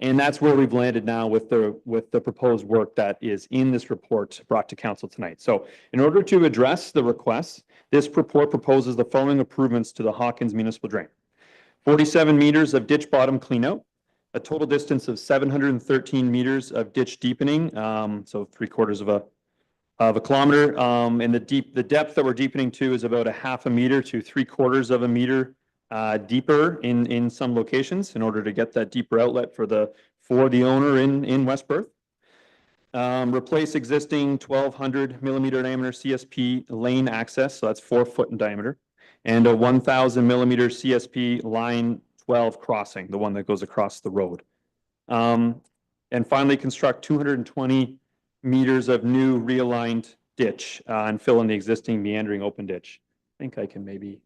And that's where we've landed now with the proposed work that is in this report brought to council tonight. So in order to address the requests, this report proposes the following improvements to the Hawkins Municipal Drain. 47 meters of ditch bottom cleanout, a total distance of 713 meters of ditch deepening, so 3/4 of a kilometer. And the depth that we're deepening to is about 1/2 meter to 3/4 of a meter deeper in some locations in order to get that deeper outlet for the owner in West Perth. Replace existing 1,200 millimeter diameter CSP lane access, so that's 4 foot in diameter, and a 1,000 millimeter CSP line 12 crossing, the one that goes across the road. And finally, construct 220 meters of new realigned ditch and fill in the existing meandering open ditch. I think I can maybe,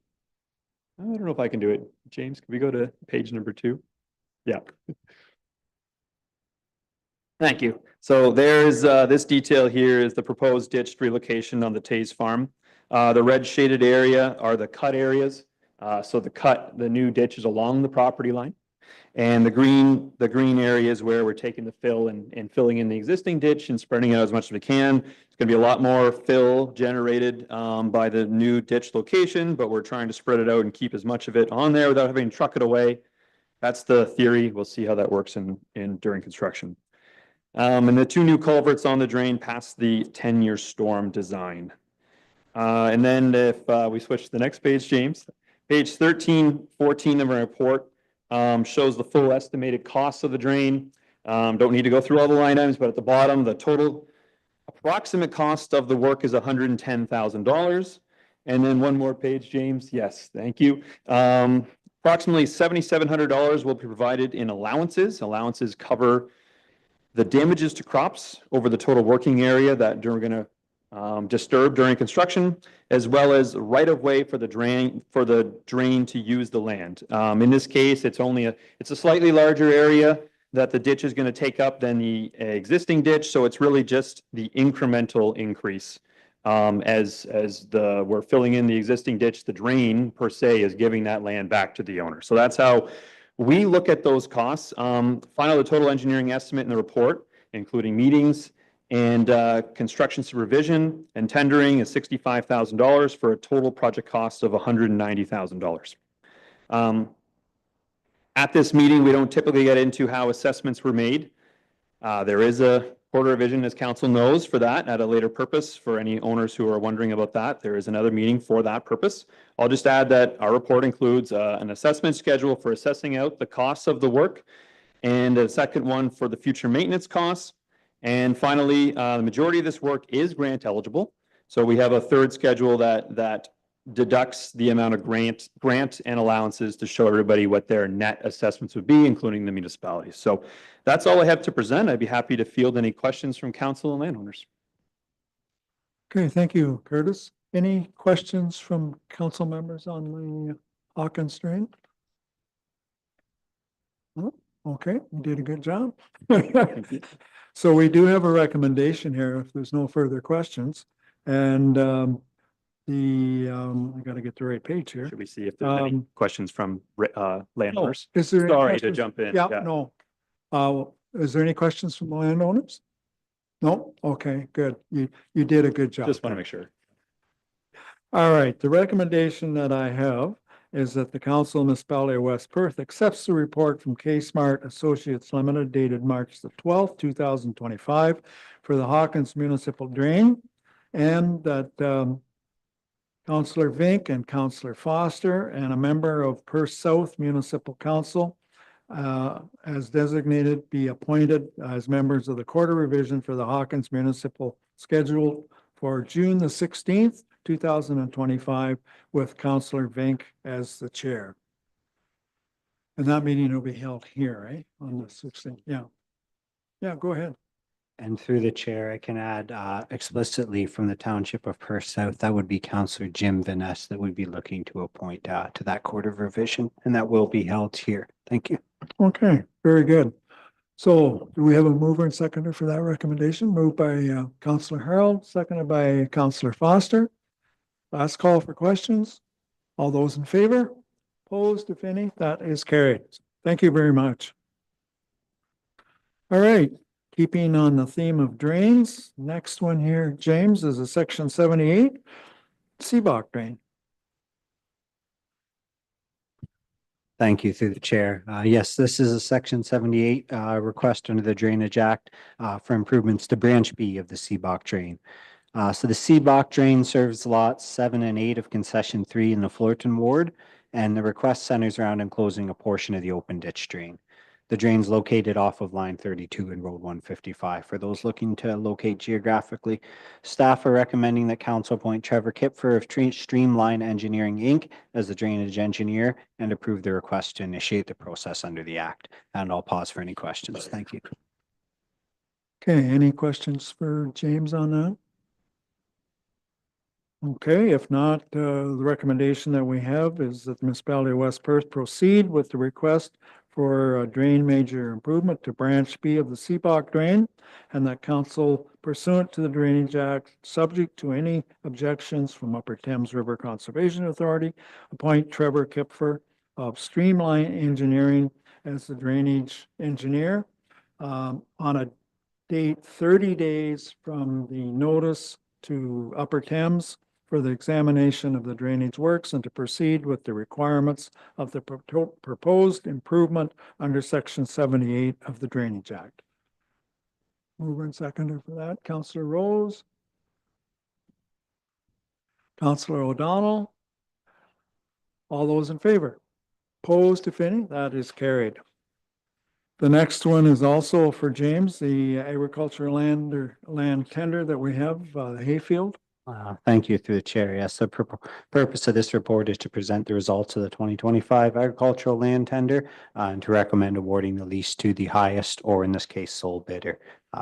I don't know if I can do it. James, can we go to page number 2? Yeah. Thank you. So there's this detail here is the proposed ditch relocation on the Tays farm. The red shaded area are the cut areas. So the new ditch is along the property line. And the green area is where we're taking the fill and filling in the existing ditch and spreading out as much as we can. It's going to be a lot more fill generated by the new ditch location, but we're trying to spread it out and keep as much of it on there without having to truck it away. That's the theory. We'll see how that works during construction. And the 2 new culverts on the drain past the 10-year storm design. And then if we switch to the next page, James, page 13, 14 of our report shows the full estimated costs of the drain. Don't need to go through all the line items, but at the bottom, the total approximate cost of the work is $110,000. And then one more page, James. Yes, thank you. Approximately $7,700 will be provided in allowances. Allowances cover the damages to crops over the total working area that we're going to disturb during construction, as well as right-of-way for the drain to use the land. In this case, it's a slightly larger area that the ditch is going to take up than the existing ditch, so it's really just the incremental increase. As we're filling in the existing ditch, the drain per se is giving that land back to the owner. So that's how we look at those costs. The total engineering estimate in the report, including meetings and construction supervision and tendering, is $65,000 for a total project cost of $190,000. At this meeting, we don't typically get into how assessments were made. There is a court revision, as council knows, for that at a later purpose. For any owners who are wondering about that, there is another meeting for that purpose. I'll just add that our report includes an assessment schedule for assessing out the costs of the work, and a second one for the future maintenance costs. And finally, the majority of this work is grant eligible. So we have a third schedule that deducts the amount of grant and allowances to show everybody what their net assessments would be, including the municipalities. So that's all I have to present. I'd be happy to field any questions from council and landowners. Okay, thank you, Curtis. Any questions from council members on the Hawkins drain? Oh, okay, you did a good job. So we do have a recommendation here if there's no further questions. And I gotta get the right page here. Should we see if there's any questions from landowners? Is there? any Sorry to questions? jump in. Yeah, no. Is there any questions from the landowners? No? Okay, good. You did a good job. Just want to make sure. All right, the recommendation that I have is that the Council of Municipality of West Perth accepts the report from K-Smart Associates Limited dated March the 12th, 2025 for the Hawkins Municipal Drain, and that Councillor Vink and Councillor Foster and a member of Perth South Municipal Council as designated be appointed as members of the Court of Revision for the Hawkins Municipal scheduled for June the 16th, 2025, with Councillor Vink as the chair. And that meeting will be held here, right? On the 16th. Yeah. Yeah, go ahead. And through the chair, I can add explicitly from the Township of Perth South, that would be Councillor Jim Vaness that would be looking to appoint to that Court of Revision, and that will be held here. Thank you. Okay, very good. So do we have a mover and seconder for that recommendation? Moved by Councillor Harold, seconded by Councillor Foster. Last call for questions. All those in favor? Opposed, if any? That is carried. Thank you very much. All right, keeping on the theme of drains, next one here, James, is a section 78, Seabach drain. Thank you through the chair. Yes, this is a section 78 request under the Drainage Act for improvements to branch B of the Seabach drain. So the Seabach drain serves lots 7 and 8 of concession 3 in the Fullerton ward, and the request centers around enclosing a portion of the open ditch drain. The drain's located off of line 32 and road 155. For those looking to locate geographically, staff are recommending that council appoint Trevor Kipfer of Streamline Engineering Inc. as the drainage engineer and approve the request to initiate the process under the act. And I'll pause for any questions. Thank you. Okay, any questions for James on that? Okay, if not, the recommendation that we have is that the municipality of West Perth proceed with the request for a drain major improvement to branch B of the Seabach drain, and that council pursuant to the Drainage Act, subject to any objections from Upper Thames River Conservation Authority, appoint Trevor Kipfer of Streamline Engineering as the drainage engineer on a date 30 days from the notice to Upper Thames for the examination of the drainage works and to proceed with the requirements of the proposed improvement under section 78 of the Drainage Act. Mover and seconder for that, Councillor Rose. Councillor O'Donnell. All those in favor? Opposed, if any? That is carried. The next one is also for James, the agricultural land tender that we have, the hayfield. Thank you through the chair. Yes, the purpose of this report is to present the results of the 2025 agricultural land tender and to recommend awarding the lease to the highest, or in this case, sole bidder.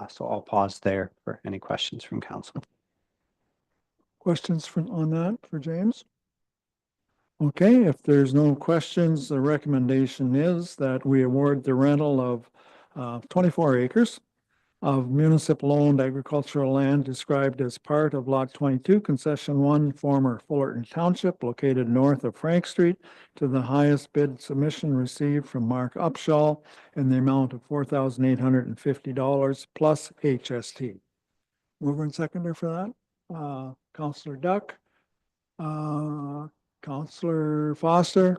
So I'll pause there for any questions from council. Questions on that for James? Okay, if there's no questions, the recommendation is that we award the rental of 24 acres of municipal-owned agricultural land described as part of Lot 22, Concession 1, former Fullerton Township, located north of Frank Street, to the highest bid submission received from Mark Upshaw in the amount of $4,850 plus HST. Mover and seconder for that, Councillor Duck, Councillor Foster.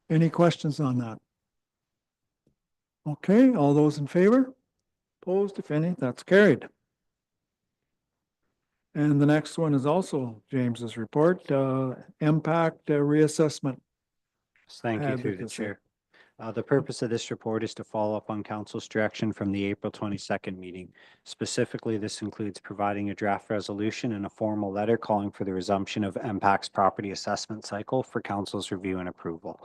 Any questions on that? Okay, all those in favor? Opposed, if any? That's carried. And the next one is also James's report, impact reassessment. Thank you through the Advocacy. chair. The purpose of this report is to follow up on council's direction from the April 22nd meeting. Specifically, this includes providing a draft resolution and a formal letter calling for the resumption of MPAC's property assessment cycle for council's review and approval.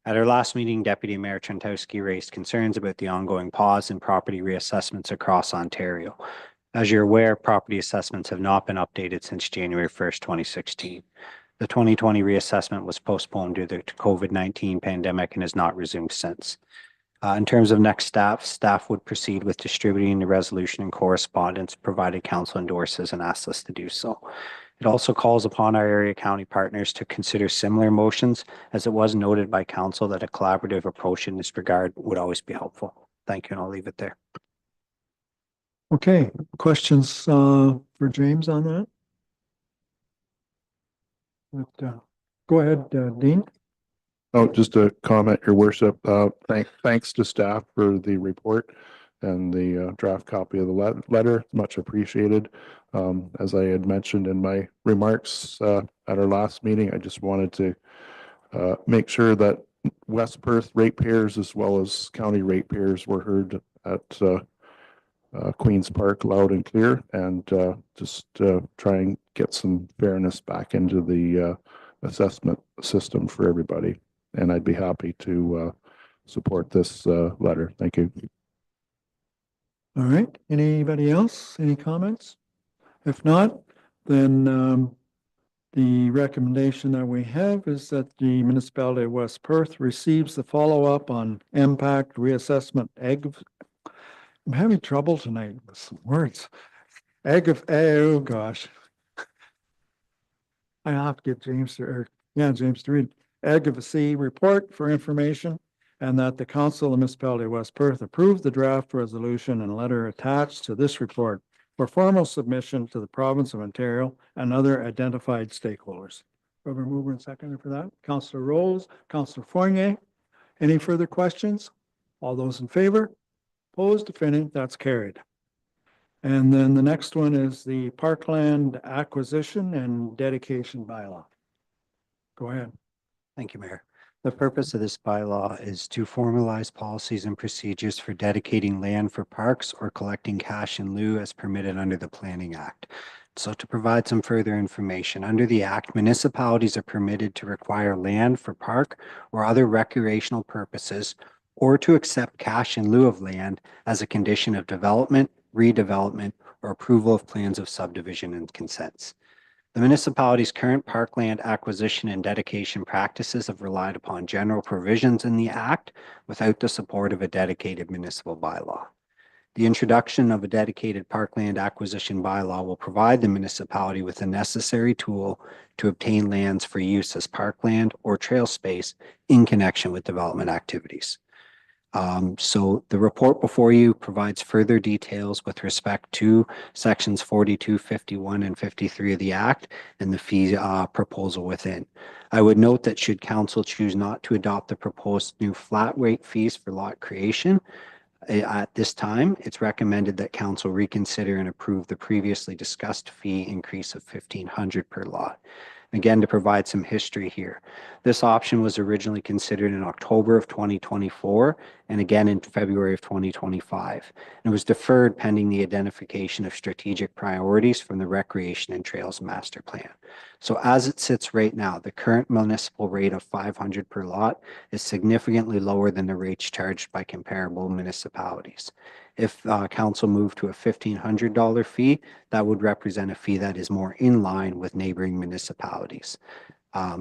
At our last meeting, Deputy Mayor Trentowski raised concerns about the ongoing pause in property reassessments across Ontario. As you're aware, property assessments have not been updated since January 1st, 2016. The 2020 reassessment was postponed due to the COVID-19 pandemic and has not resumed since. In terms of next steps, staff would proceed with distributing the resolution and correspondence provided council endorses and asks us to do so. It also calls upon our area county partners to consider similar motions, as it was noted by council that a collaborative approach in this regard would always be helpful. Thank you, and I'll leave it there. Okay, questions for James on that? Go ahead, Dean. Oh, just a comment, your worship. Thanks to staff for the report and the draft copy of the letter. Much appreciated. As I had mentioned in my remarks at our last meeting, I just wanted to make sure that West Perth ratepayers as well as county ratepayers were heard at Queens Park loud and clear, and just try and get some fairness back into the assessment system for everybody. And I'd be happy to support this letter. Thank you. All right, anybody else? Any comments? If not, then the recommendation that we have is that the municipality of West Perth receives the follow-up on impact reassessment I'm having trouble tonight with some words. Oh gosh. I have to get James to read. Advocacy report for information, and that the Council of the Municipality of West Perth approve the draft resolution and letter attached to this report for formal submission to the province of Ontario and other identified stakeholders. Rubber mover and seconder for that. Councillor Rose, Councillor Fournier. Any further questions? All those in favor? Opposed, if any, that's carried. And then the next one is the Parkland Acquisition and Dedication Bylaw. Go ahead. Thank you, Mayor. The purpose of this bylaw is to formalize policies and procedures for dedicating land for parks or collecting cash in lieu as permitted under the Planning Act. So to provide some further information, under the Act, municipalities are permitted to require land for park or other recreational purposes, or to accept cash in lieu of land as a condition of development, redevelopment, or approval of plans of subdivision and consents. The municipality's current parkland acquisition and dedication practices have relied upon general provisions in the Act without the support of a dedicated municipal bylaw. The introduction of a dedicated parkland acquisition bylaw will provide the municipality with the necessary tool to obtain lands for use as parkland or trail space in connection with development activities. So the report before you provides further details with respect to sections 42, 51, and 53 of the Act and the fee proposal within. I would note that should council choose not to adopt the proposed new flat rate fees for lot creation, at this time, it's recommended that council reconsider and approve the previously discussed fee increase of $1,500 per lot. Again, to provide some history here, this option was originally considered in October of 2024 and again in February of 2025. And it was deferred pending the identification of strategic priorities from the Recreation and Trails Master Plan. So as it sits right now, the current municipal rate of $500 per lot is significantly lower than the rates charged by comparable municipalities. If council moved to a $1,500 fee, that would represent a fee that is more in line with neighboring municipalities.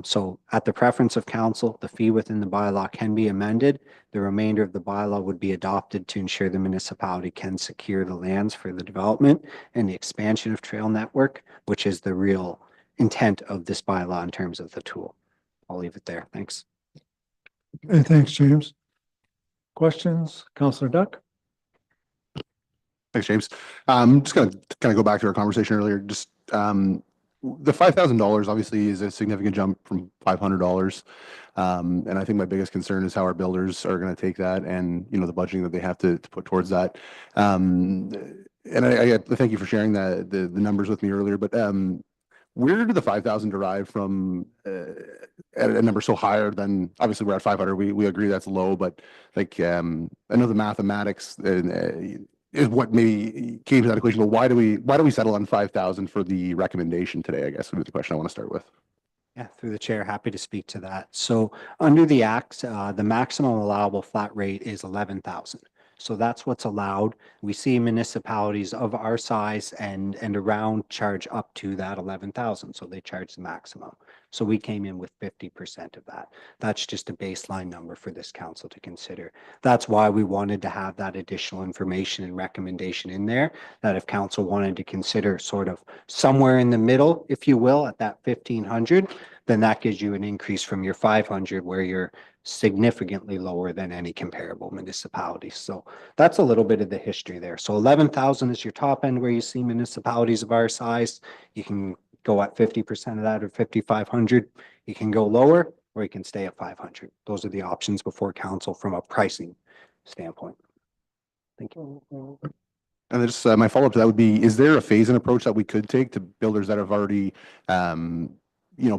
So at the preference of council, the fee within the bylaw can be amended. The remainder of the bylaw would be adopted to ensure the municipality can secure the lands for the development and the expansion of trail network, which is the real intent of this bylaw in terms of the tool. I'll leave it there. Thanks. Okay, thanks, James. Questions? Councillor Duck? Thanks, James. Just gonna kind of go back to our conversation earlier. Just the $5,000 obviously is a significant jump from $500. And I think my biggest concern is how our builders are going to take that and, you know, the budgeting that they have to put towards that. And I thank you for sharing the numbers with me earlier, but where did the 5,000 derive from at a number so higher than, obviously we're at 500, we agree that's low, but like, I know the mathematics is what maybe came to that equation, but why do we settle on 5,000 for the recommendation today, I guess would be the question I want to start with. Yeah, through the chair, happy to speak to that. So under the Act, the maximum allowable flat rate is 11,000. So that's what's allowed. We see municipalities of our size and around charge up to that 11,000. So they charge the maximum. So we came in with 50% of that. That's just a baseline number for this council to consider. That's why we wanted to have that additional information and recommendation in there, that if council wanted to consider sort of somewhere in the middle, if you will, at that 1,500, then that gives you an increase from your 500 where you're significantly lower than any comparable municipalities. So that's a little bit of the history there. So 11,000 is your top end where you see municipalities of our size. You can go at 50% of that or 5,500. You can go lower or you can stay at 500. Those are the options before council from a pricing standpoint. Thank you. And just my follow-up to that would be, is there a phase-in approach that we could take to builders that have already,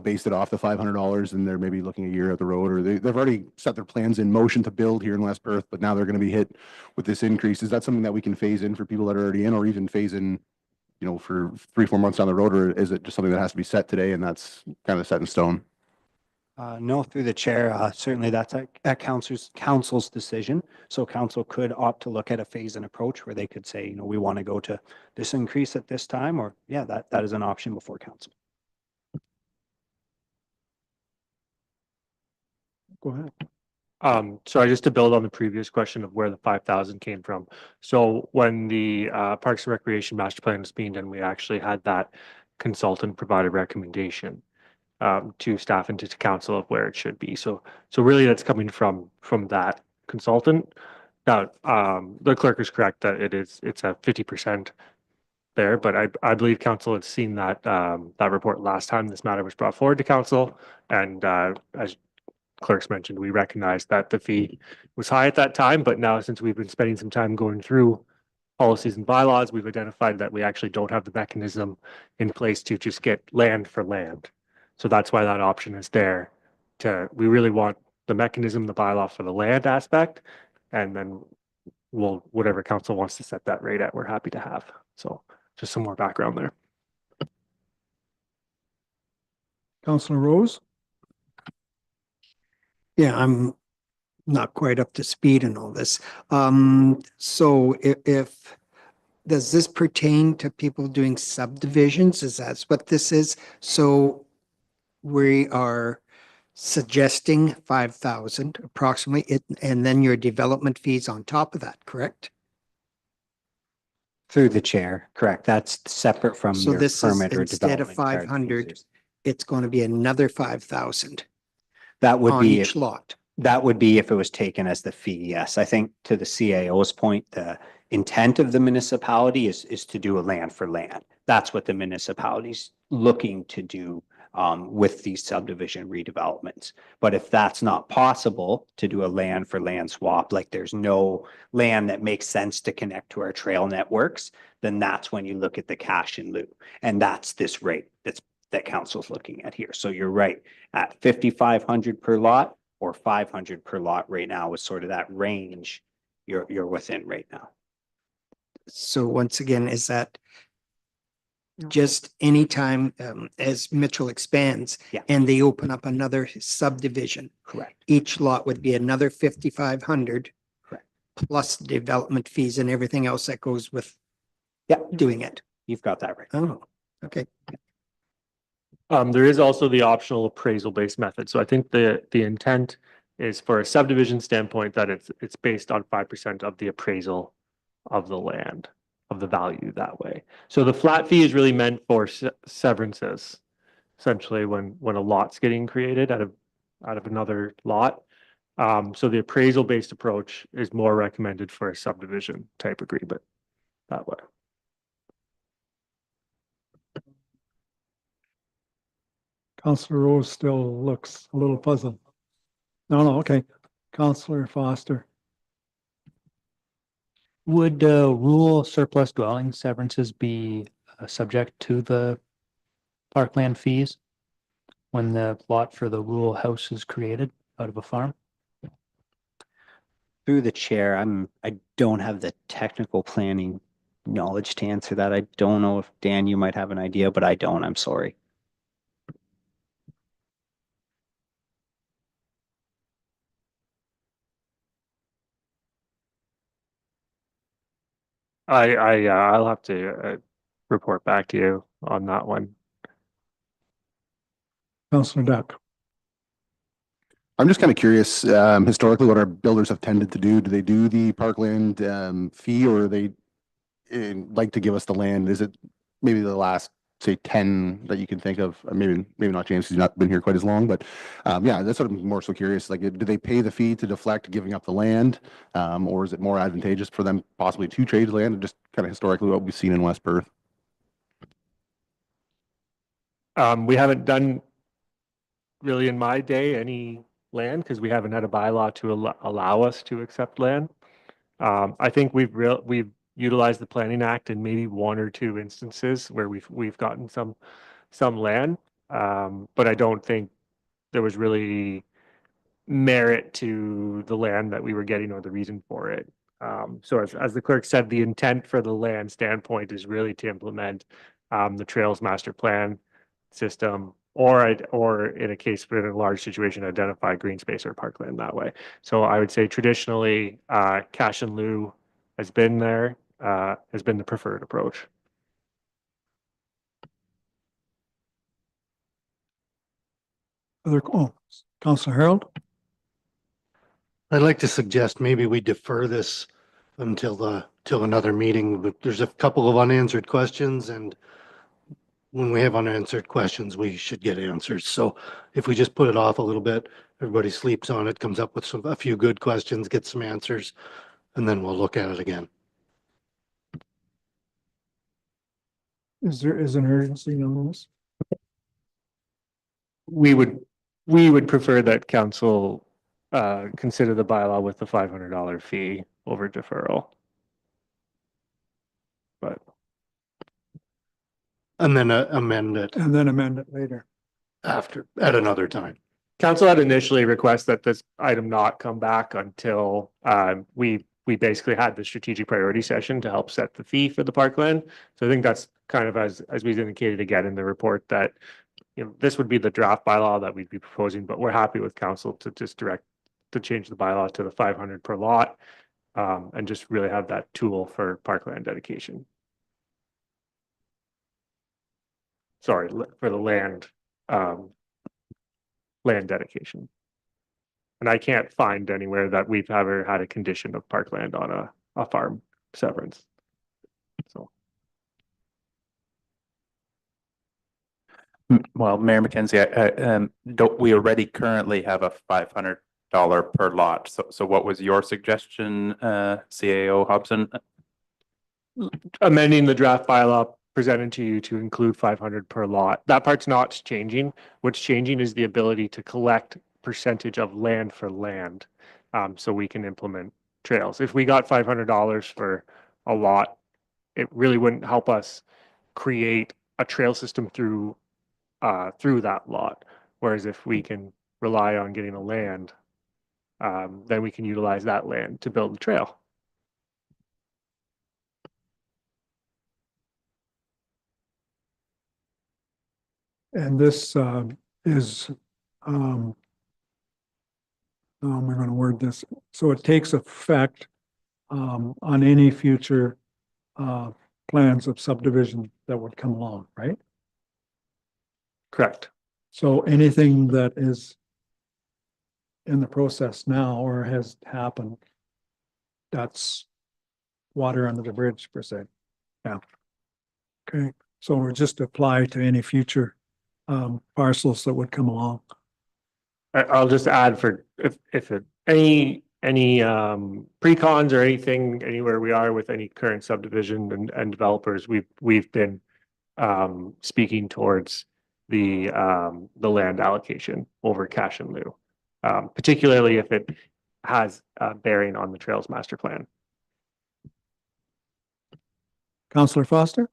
based it off the $500 and they're maybe looking a year at the road, or they've already set their plans in motion to build here in West Perth, but now they're going to be hit with this increase. Is that something that we can phase in for people that are already in, or even phase in, for 3-4 months down the road, or is it just something that has to be set today and that's kind of set in stone? No, through the chair, certainly that's at council's decision. So council could opt to look at a phase-in approach where they could say, we want to go to this increase at this time, or yeah, that is an option before council. Go ahead. Sorry, just to build on the previous question of where the 5,000 came from. So when the Parks and Recreation Master Plan was being done, we actually had that consultant provide a recommendation to staff and to council of where it should be. So really that's coming from that consultant. Now, the clerk is correct that it's a 50% there, but I believe council had seen that report last time this matter was brought forward to council, and as clerks mentioned, we recognized that the fee was high at that time, but now since we've been spending some time going through policies and bylaws, we've identified that we actually don't have the mechanism in place to just get land for land. So that's why that option is there. We really want the mechanism, the bylaw for the land aspect, and then whatever council wants to set that rate at, we're happy to have. So just some more background there. Councillor Rose? Yeah, I'm not quite up to speed in all this. So if does this pertain to people doing subdivisions? Is that what this is? So we are suggesting 5,000 approximately, and then your development fees on top of that, correct? Through the chair, correct. That's separate from So your this is permit or instead of development charge 500, fees. it's going to be another 5,000 That would on be each lot. That would be if it was taken as the fee, yes. I think to the CAO's point, the intent of the municipality is to do a land for land. That's what the municipality's looking to do with these subdivision redevelopments. But if that's not possible to do a land for land swap, like there's no land that makes sense to connect to our trail networks, then that's when you look at the cash in lieu. And that's this rate that council's looking at here. So you're right, at 5,500 per lot, or 500 per lot right now is sort of that range you're within right now. So once again, is that just anytime as Mitchell expands Yeah. and they open up another subdivision, Correct. each lot would be another 5,500 Correct. plus development fees and everything else that goes with Yeah. doing it. You've got that right. Oh, okay. There is also the optional appraisal-based method. So I think the intent is for a subdivision standpoint that it's based on 5% of the appraisal of the land, of the value that way. So the flat fee is really meant for severances, essentially when a lot's getting created out of another lot. So the appraisal-based approach is more recommended for a subdivision type agreement that way. Councillor Rose still looks a little puzzled. No, okay. Councillor Foster. Would rural surplus dwelling severances be subject to the parkland fees when the lot for the rural house is created out of a farm? Through the chair, I don't have the technical planning knowledge to answer that. I don't know if Dan, you might have an idea, but I don't. I'm sorry. I'll have to report back to you on that one. Councillor Duck. I'm just kind of curious, historically, what our builders have tended to do. Do they do the parkland fee, or they like to give us the land? Is it maybe the last, say, 10 that you can think of? Maybe not James, he's not been here quite as long, but yeah, that's what I'm more so curious. Like, do they pay the fee to deflect giving up the land, or is it more advantageous for them possibly to trade land? Just kind of historically what we've seen in West Perth. We haven't done really in my day any land because we haven't had a bylaw to allow us to accept land. I think we've utilized the Planning Act in maybe one or two instances where we've gotten some land, but I don't think there was really merit to the land that we were getting or the reason for it. So as the clerk said, the intent for the land standpoint is really to implement the Trails Master Plan system, or in a case in a large situation, identify green space or parkland that way. So I would say traditionally, cash in lieu has been the preferred approach. Councillor Harold. I'd like to suggest maybe we defer this until till another meeting, but there's a couple of unanswered questions, and when we have unanswered questions, we should get answers. So if we just put it off a little bit, everybody sleeps on it, comes up with a few good questions, gets some answers, and then we'll look at it again. Is an urgency on this? We would prefer that council consider the bylaw with the $500 fee over deferral. But and then amend it. And then amend it later. At another time. Council had initially requested that this item not come back until we basically had the strategic priority session to help set the fee for the parkland. So I think that's kind of as we've indicated again in the report that this would be the draft bylaw that we'd be proposing, but we're happy with council to just direct to change the bylaw to the 500 per lot and just really have that tool for parkland dedication. Sorry, for the land dedication. And I can't find anywhere that we've ever had a condition of parkland on a farm severance. So. Well, Mayor McKenzie, don't we already currently have a $500 per lot? So what was your suggestion, CAO Hobson? Amending the draft bylaw presented to you to include 500 per lot. That part's not changing. What's changing is the ability to collect percentage of land for land, so we can implement trails. If we got $500 for a lot, it really wouldn't help us create a trail system through that lot. Whereas if we can rely on getting the land, then we can utilize that land to build the trail. And this is, how am I going to word this? So it takes effect on any future plans of subdivision that would come along, right? Correct. So anything that is in the process now or has happened, that's water under the bridge per se. Yeah. Okay. So we'll just apply to any future parcels that would come along. I'll just add for if any pre-cons or anything anywhere we are with any current subdivision and developers, we've been speaking towards the land allocation over cash in lieu, particularly if it has bearing on the Trails Master Plan. Councillor Foster?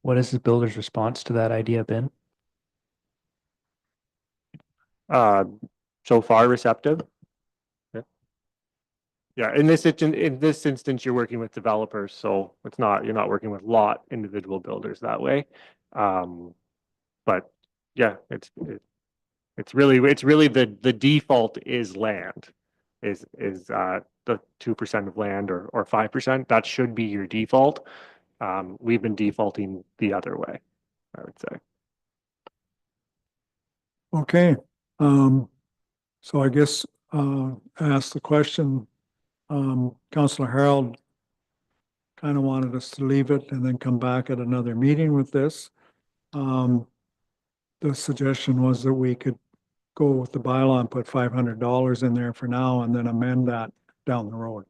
What has the builder's response to that idea been? So far receptive. Yeah. In this instance, you're working with developers, so you're not working with lot individual builders that way. But yeah, it's really the default is land, is the 2% of land or 5%. That should be your default. We've been defaulting the other way, I would say. Okay, so I guess, ask the question, Councillor Harold kind of wanted us to leave it and then come back at another meeting with this. The suggestion was that we could go with the bylaw and put $500 in there for now and then amend that down the road.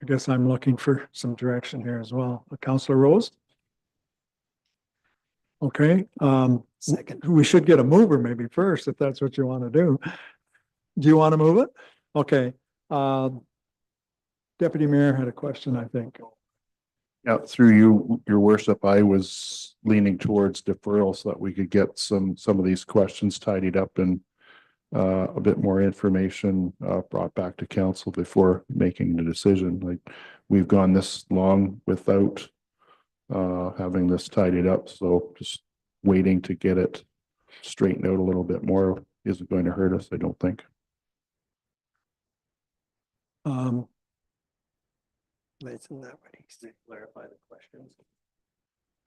I guess I'm looking for some direction here as well. Councillor Rose? Okay, Second. we should get a mover maybe first, if that's what you want to do. Do you want to move it? Okay. Deputy Mayor had a question, I think. Yeah, through you, your worship, I was leaning towards deferral so that we could get some of these questions tidied up and a bit more information brought back to council before making the decision. Like, we've gone this long without having this tidied up, so just waiting to get it straightened out a little bit more isn't going to hurt us, I don't think. Isn't that what he said? Clarify the questions.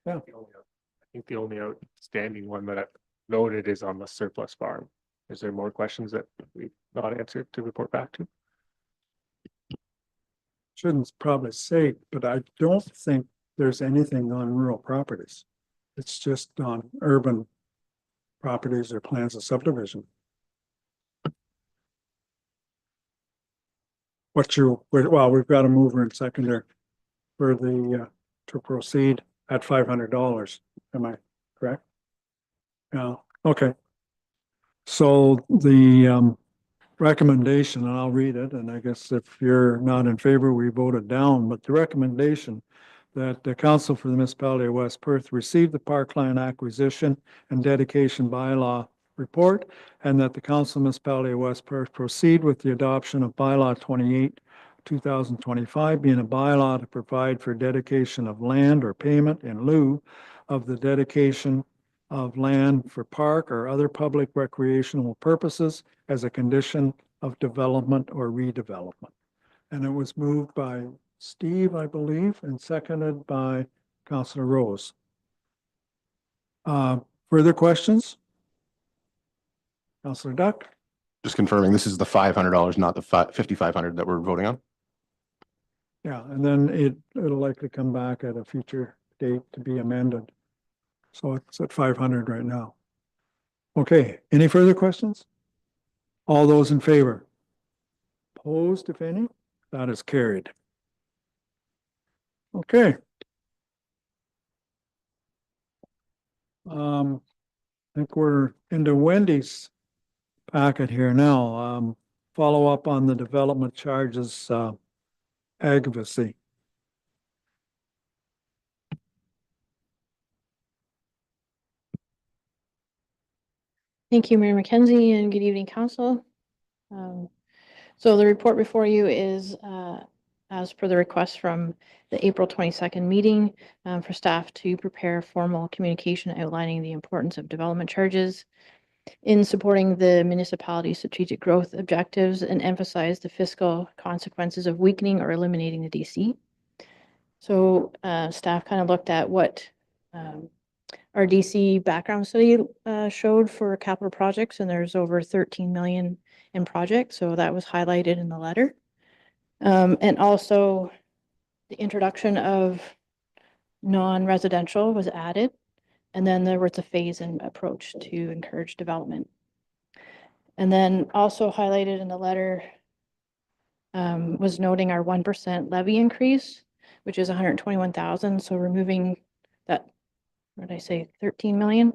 Yeah. I think the only outstanding one that I've noted is on the surplus farm. Is there more questions that we've not answered to report back to? Shouldn't probably say, but I don't think there's anything on rural properties. It's just on urban properties or plans of subdivision. Well, we've got a mover and seconder for the, to proceed at $500. Am I correct? Yeah, okay. So the recommendation, and I'll read it, and I guess if you're not in favor, we vote it down, but the recommendation that the Council for the Municipality of West Perth receive the parkland acquisition and dedication bylaw report, and that the Council of the Municipality of West Perth proceed with the adoption of bylaw 28, 2025, being a bylaw to provide for dedication of land or payment in lieu of the dedication of land for park or other public recreational purposes as a condition of development or redevelopment. And it was moved by Steve, I believe, and seconded by Councillor Rose. Further questions? Councillor Duck? Just confirming, this is the $500, not the $5,500 that we're voting on? Yeah, and then it'll likely come back at a future date to be amended. So it's at 500 right now. Okay, any further questions? All those in favor? Opposed, if any? That is carried. Okay. I think we're into Wendy's packet here now. Follow up on the development charges, advocacy. Thank you, Mayor McKenzie, and good evening, Council. So the report before you is as per the request from the April 22nd meeting for staff to prepare formal communication outlining the importance of development charges in supporting the municipality's strategic growth objectives and emphasize the fiscal consequences of weakening or eliminating the DC. So staff kind of looked at what our DC background study showed for capital projects, and there's over 13 million in projects. So that was highlighted in the letter. And also the introduction of non-residential was added. And then there was a phase-in approach to encourage development. And then also highlighted in the letter was noting our 1% levy increase, which is 121,000. So removing that, what did I say, 13 million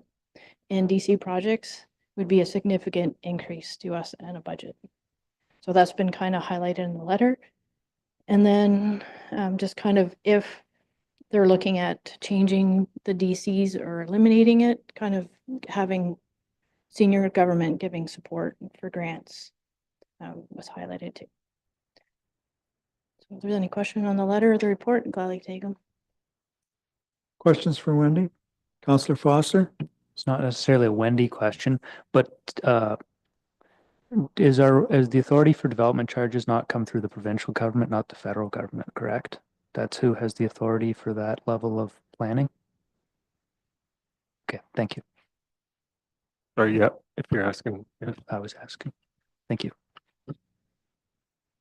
in DC projects would be a significant increase to us and a budget. So that's been kind of highlighted in the letter. And then just kind of if they're looking at changing the DCs or eliminating it, kind of having senior government giving support for grants was highlighted too. So if there's any question on the letter or the report, I'd gladly take them. Questions for Wendy? Councillor Foster? It's not necessarily a Wendy question, but is the authority for development charges not come through the provincial government, not the federal government, correct? That's who has the authority for that level of planning? Okay, thank you. Or yeah, if you're asking. If I was asking. Thank you.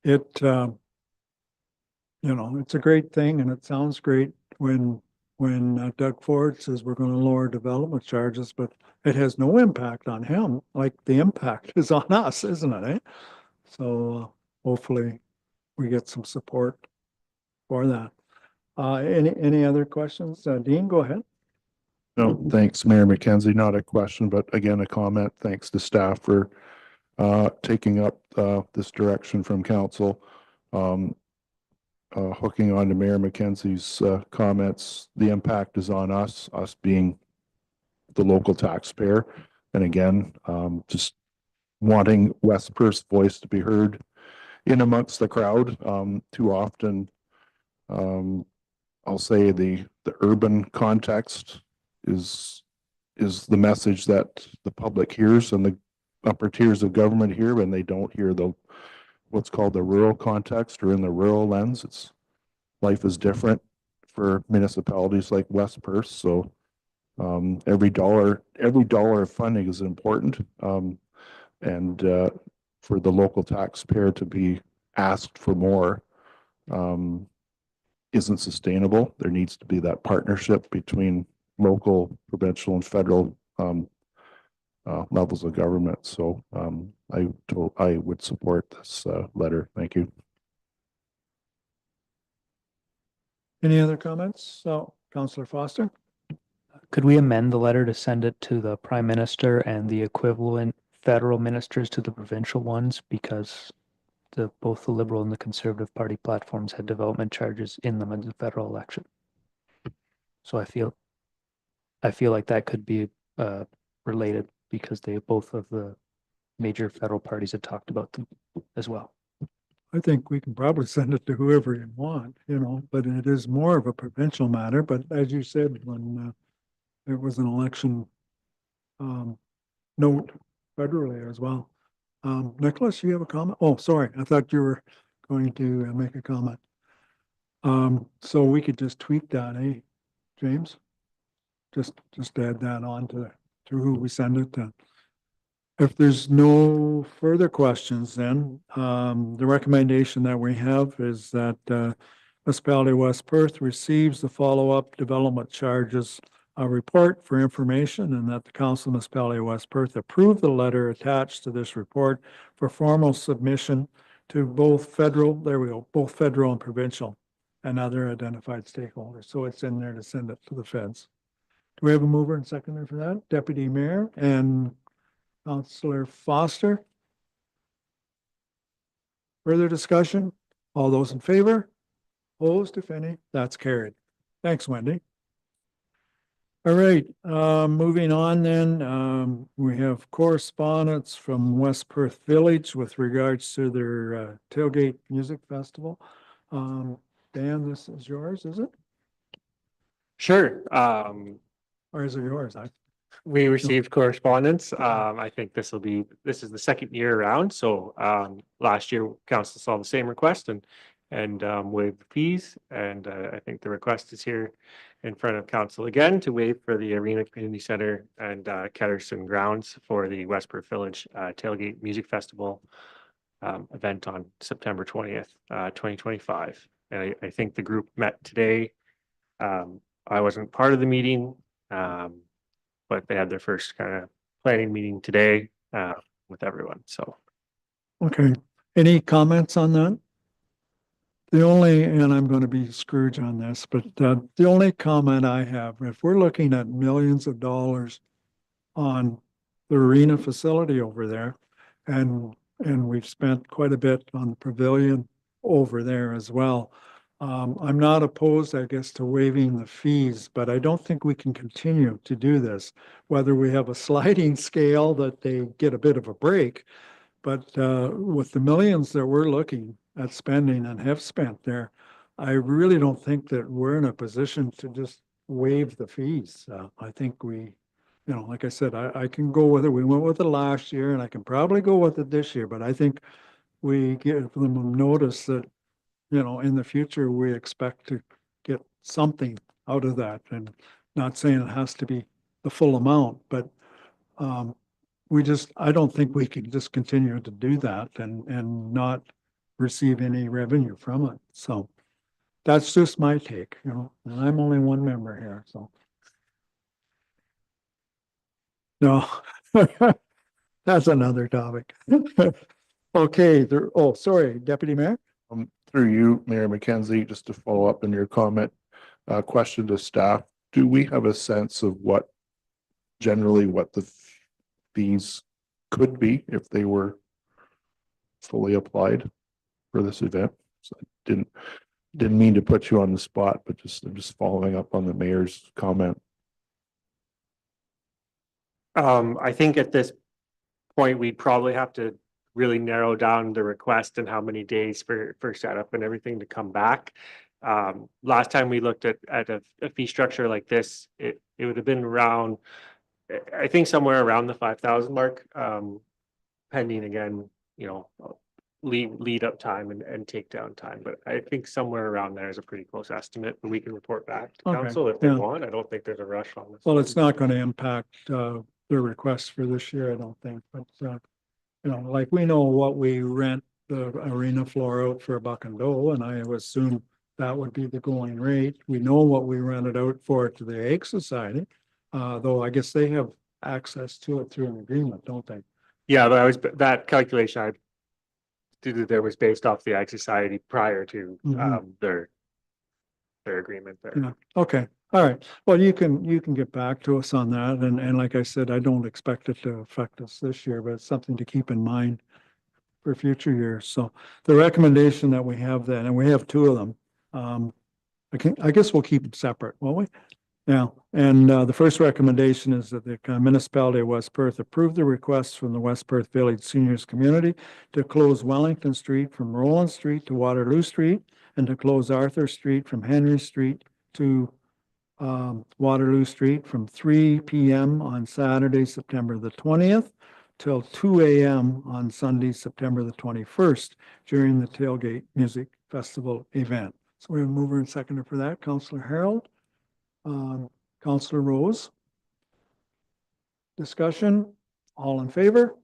It, it's a great thing and it sounds great when Doug Ford says we're going to lower development charges, but it has no impact on him. Like the impact is on us, isn't it? Eh? So hopefully we get some support for that. Any other questions? Dean, go ahead. No, thanks, Mayor McKenzie. Not a question, but again, a comment. Thanks to staff for taking up this direction from council. Hooking on to Mayor McKenzie's comments, the impact is on us being the local taxpayer. And again, just wanting West Perth's voice to be heard in amongst the crowd. Too often, I'll say the urban context is the message that the public hears and the upper tiers of government hear, when they don't hear what's called the rural context or in the rural lens. Life is different for municipalities like West Perth. So every dollar of funding is important. And for the local taxpayer to be asked for more isn't sustainable. There needs to be that partnership between local, provincial, and federal levels of government. So I would support this letter. Thank you. Any other comments? So, Councillor Foster? Could we amend the letter to send it to the Prime Minister and the equivalent federal ministers to the provincial ones? Because both the Liberal and the Conservative Party platforms had development charges in them in the federal election. So I feel like that could be related, because both of the major federal parties had talked about them as well. I think we can probably send it to whoever you want, but it is more of a provincial matter. But as you said, when there was an election note federally as well. Nicholas, you have a comment? Oh, sorry. I thought you were going to make a comment. So we could just tweak that, eh, James? Just add that on to who we send it to. If there's no further questions, then the recommendation that we have is that Municipality of West Perth receives the follow-up development charges report for information, and that the Council of Municipality of West Perth approve the letter attached to this report for formal submission to both federal and provincial and other identified stakeholders. So it's in there to send it to the feds. Do we have a mover and seconder for that? Deputy Mayor and Councillor Foster. Further discussion? All those in favor? Opposed, if any? That's carried. Thanks, Wendy. All right, moving on then, we have correspondence from West Perth Village with regards to their Tailgate Music Festival. Dan, this is yours, is it? Sure. Or is it yours? We received correspondence. I think this is the second year around. So last year council saw the same request and waived the fees. And I think the request is here in front of council again to waive for the Arena Community Center and Ketterson grounds for the West Perth Village Tailgate Music Festival event on September 20th, 2025. And I think the group met today. I wasn't part of the meeting, but they had their first kind of planning meeting today with everyone. So, okay. Any comments on that? And I'm going to be Scrooge on this, but the only comment I have, if we're looking at millions of dollars on the arena facility over there, and we've spent quite a bit on the pavilion over there as well. I'm not opposed, I guess, to waiving the fees, but I don't think we can continue to do this. Whether we have a sliding scale that they get a bit of a break, but with the millions that we're looking at spending and have spent there, I really don't think that we're in a position to just waive the fees. I think we, like I said, I can go with it. We went with it last year and I can probably go with it this year, but I think we give them notice that, in the future, we expect to get something out of that, and not saying it has to be the full amount, but I don't think we can just continue to do that and not receive any revenue from it. So that's just my take, you know, and I'm only one member here, so. No, that's another topic. Okay, sorry, Deputy Mayor? Through you, Mayor McKenzie, just to follow up on your comment, question to staff, do we have a sense of generally what the fees could be if they were fully applied for this event? So I didn't mean to put you on the spot, but I'm just following up on the mayor's comment. I think at this point, we'd probably have to really narrow down the request and how many days for setup and everything to come back. Last time we looked at a fee structure like this, it would have been around, I think somewhere around the 5,000 mark, pending again, you know, lead up time and takedown time. But I think somewhere around there is a pretty close estimate, and we can report back to Okay, council if they yeah. want. I don't think there's a rush on this. Well, it's not going to impact the request for this year, I don't think, but you know, like we know what we rent the arena floor out for $1 and I would assume that would be the going rate. We know what we rent it out for to the Egg Society, though I guess they have access to it through an agreement, don't they? Yeah, but that calculation I did there was based off the Ag Society prior to their agreement there. Yeah, okay, all right. Well, you can get back to us on that, and like I said, I don't expect it to affect us this year, but it's something to keep in mind for future years. So the recommendation that we have then, and we have two of them, I guess we'll keep them separate, won't we? Yeah, and the first recommendation is that the municipality of West Perth approve the request from the West Perth Village Seniors Community to close Wellington Street from Roland Street to Waterloo Street, and to close Arthur Street from Henry Street to Waterloo Street from 3 p.m. on Saturday, September the 20th, till 2 a.m. on Sunday, September the 21st, during the Tailgate Music Festival event. So we have a mover and seconder for that, Councillor Harold. Councillor Rose. Discussion, all in favor?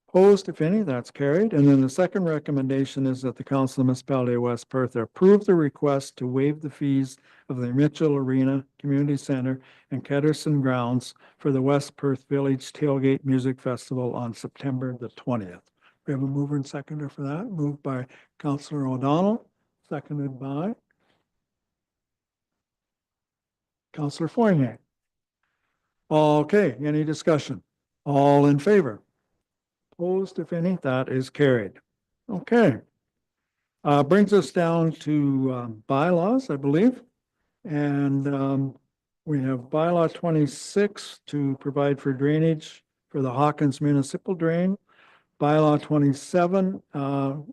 Opposed, if any, that's carried. And then the second recommendation is that the Council of Municipality of West Perth approve the request to waive the fees of the Mitchell Arena Community Center and Ketterson grounds for the West Perth Village Tailgate Music Festival on September the 20th. We have a mover and seconder for that, moved by Councillor O'Donnell, seconded by Councillor Fournier. Okay, any discussion? All in favor? Opposed, if any, that is carried. Okay. Brings us down to bylaws, I believe. And we have bylaw 26 to provide for drainage for the Hawkins Municipal Drain. Bylaw 27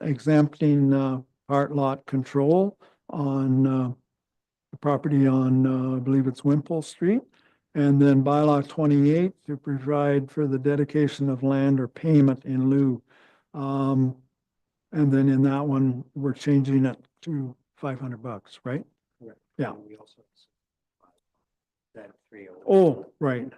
exempting part lot control on the property on, I believe it's Wimpole Street. And then bylaw 28 to provide for the dedication of land or payment in lieu. And then in that one, we're changing it to $500, right? Correct. Yeah. And we also that 301. Oh, right.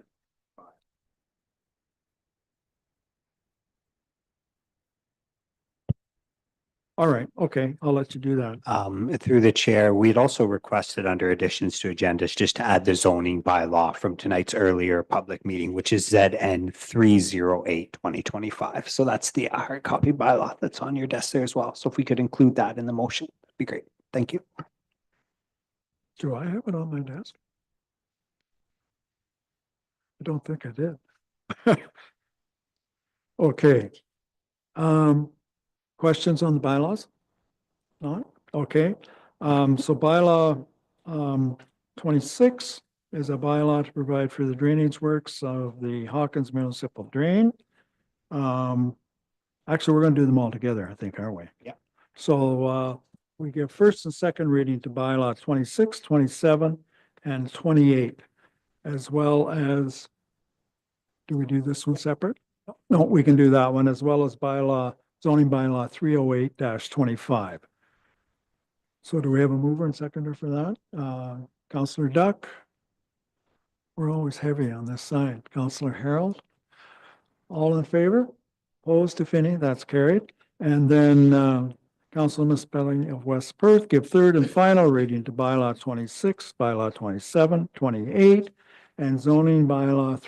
All right, okay, I'll let you do that. Through the chair, we'd also requested under additions to agendas just to add the zoning bylaw from tonight's earlier public meeting, which is ZN 308/2025. So that's the hard copy bylaw that's on your desk there as well. So if we could include that in the motion, that'd be great. Thank you. Do I have it on my desk? I don't think I did. Okay. Questions on the bylaws? Not? Okay. So bylaw 26 is a bylaw to provide for the drainage works of the Hawkins Municipal Drain. Actually, we're going to do them all together, I think, aren't we? Yeah. So we give first and second reading to bylaw 26, 27, and 28, as well as, do we do this one separate? No, we can do that one, as well as zoning bylaw 308-25. So do we have a mover and seconder for that? Councillor Duck. We're always heavy on this side. Councillor Harold. All in favor? Opposed, if any, that's carried. And then Council of Municipality of West Perth give third and final reading to bylaw 26, bylaw 27, 28, and zoning bylaw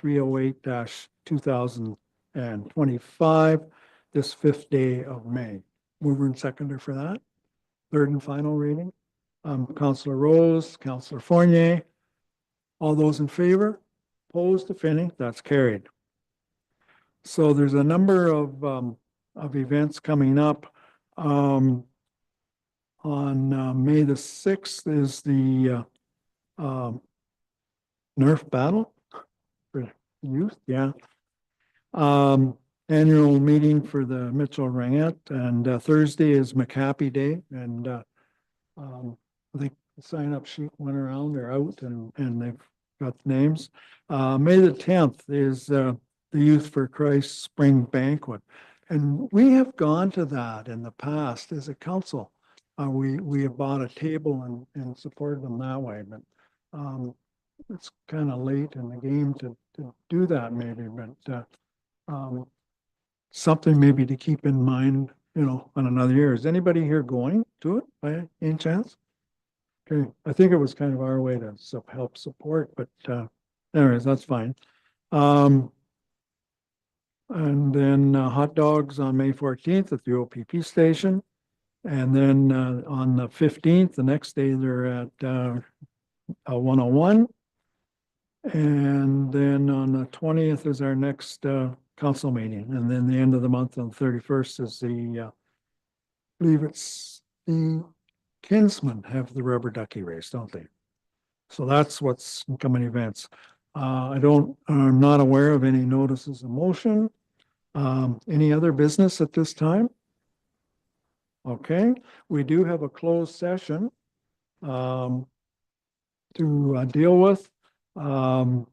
308-2025 this 5th day of May. Mover and seconder for that. Third and final reading. Councillor Rose, Councillor Fournier. All those in favor? Opposed, if any, that's carried. So there's a number of events coming up. On May the 6th is the Nerf battle for youth, yeah. Annual meeting for the Mitchell Ringette, and Thursday is McHappy Day, and I think the sign-up sheet went around, they're out, and they've got the names. May the 10th is the Youth for Christ Spring Banquet. And we have gone to that in the past as a council. We have bought a table and supported them that way, but it's kind of late in the game to do that maybe, but something maybe to keep in mind, you know, on another year. Is anybody here going to it by any chance? Okay, I think it was kind of our way to help support, but anyways, that's fine. And then hot dogs on May 14th at the OPP station. And then on the 15th, the next day, they're at 101. And then on the 20th is our next council meeting. And then the end of the month on the 31st is the, I believe it's the Kinsmen have the rubber ducky race, don't they? So that's what's coming events. I'm not aware of any notices of motion. Any other business at this time? Okay, we do have a closed session to deal with. That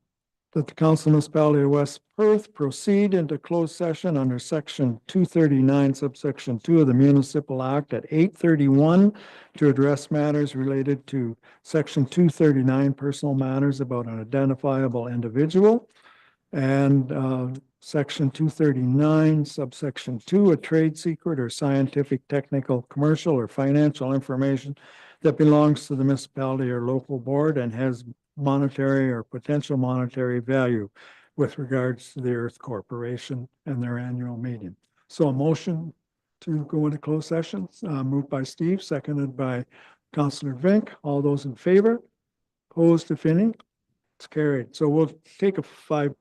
the Council Municipality of West Perth proceed into closed session under section 239 subsection 2 of the Municipal Act at 8:31 to address matters related to section 239 personal matters about an identifiable individual, and section 239 subsection 2 a trade secret or scientific, technical, commercial, or financial information that belongs to the municipality or local board and has monetary or potential monetary value with regards to the Earth Corporation and their annual meeting. So a motion to go into closed session, moved by Steve, seconded by Councillor Vink. All those in favor? Opposed, if any? It's carried. So we'll take a 5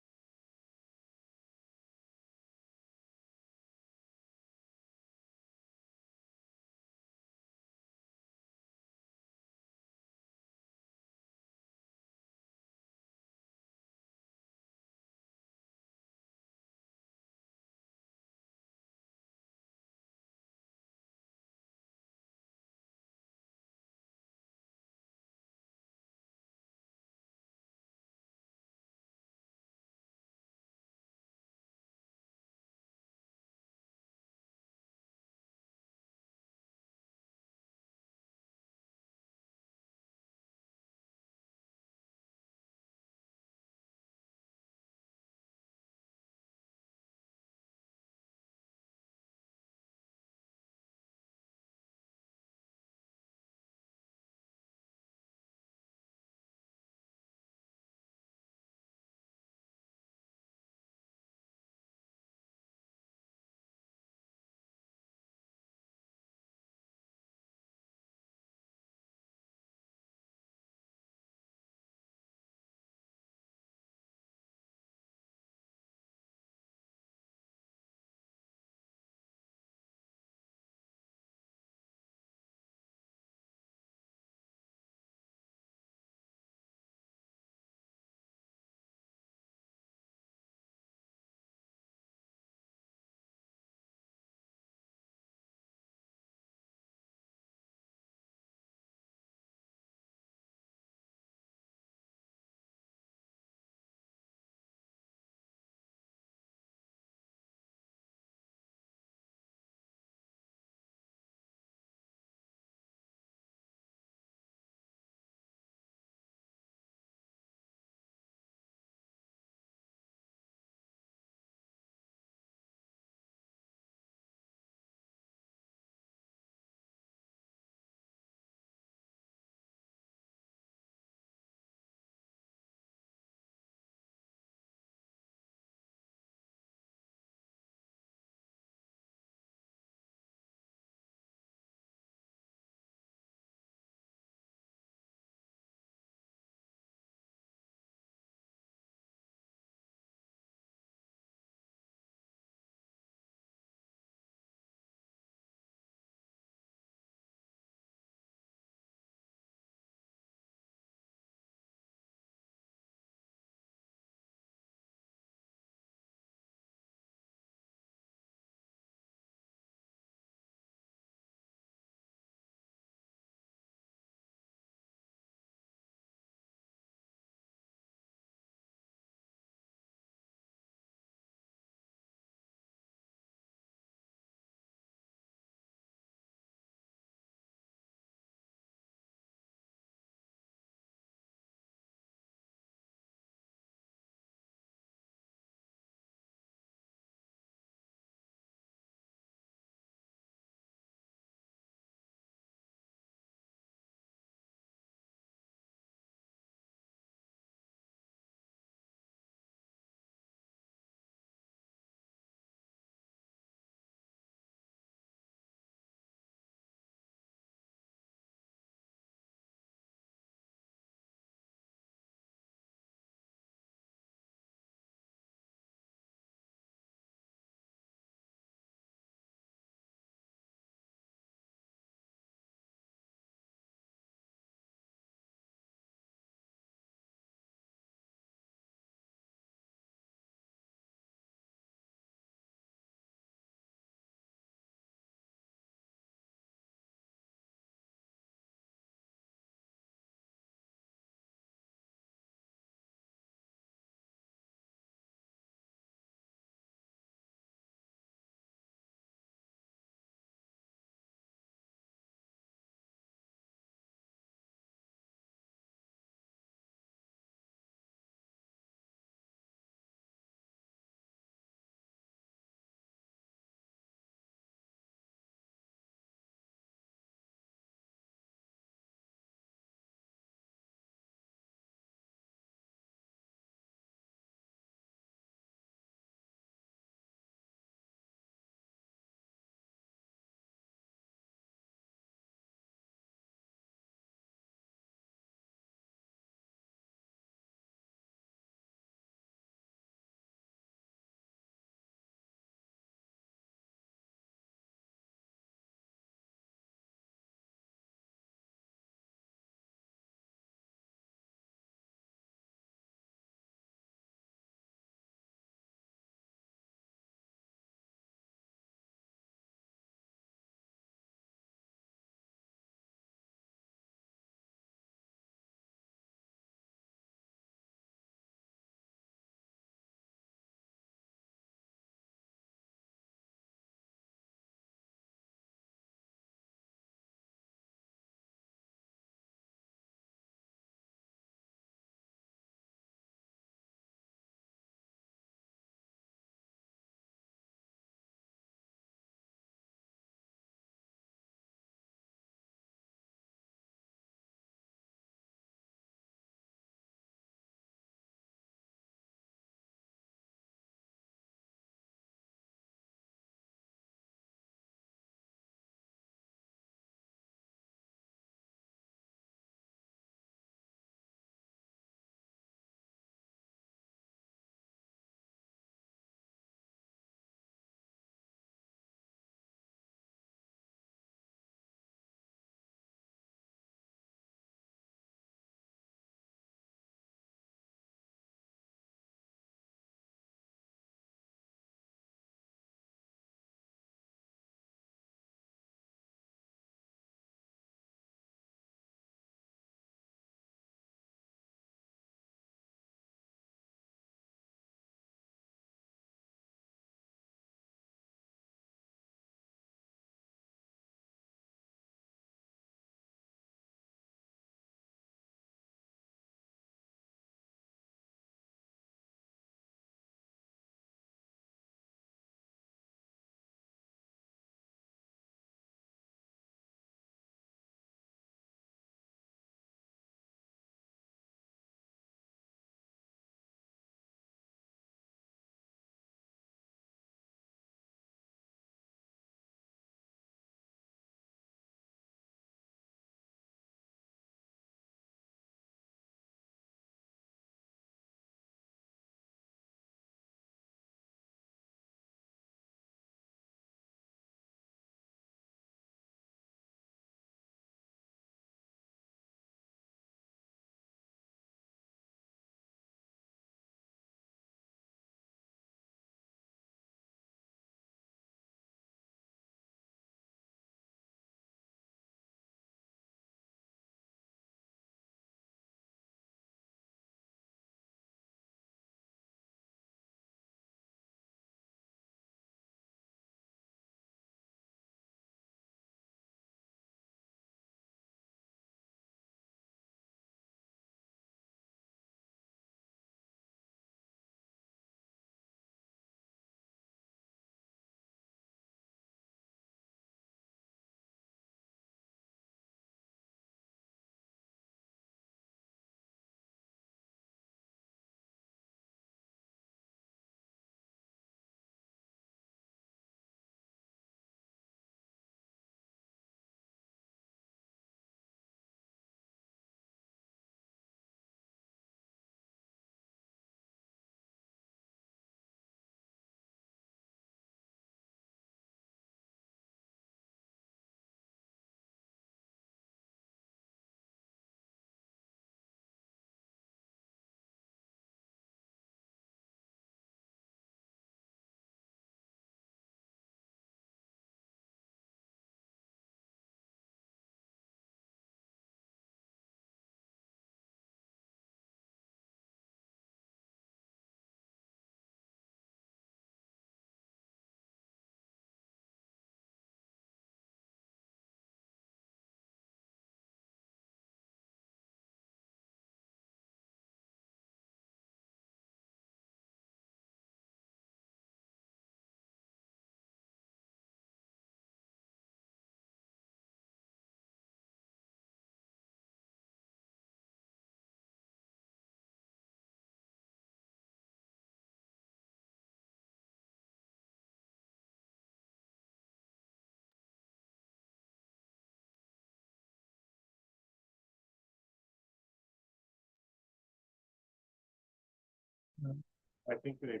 I think they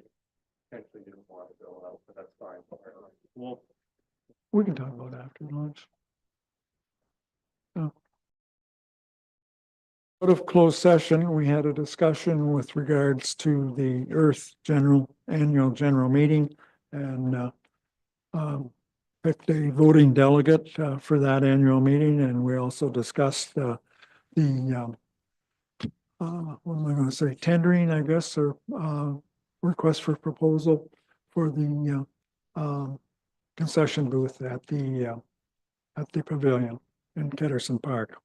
potentially didn't want to go out, but that's fine. Well, We can talk about it after lunch. Out of closed session, we had a discussion with regards to the Earth Annual General Meeting and picked a voting delegate for that annual meeting, and we also discussed the what am I going to say, tendering, I guess, or request for proposal for the concession booth at the pavilion in Ketterson Park.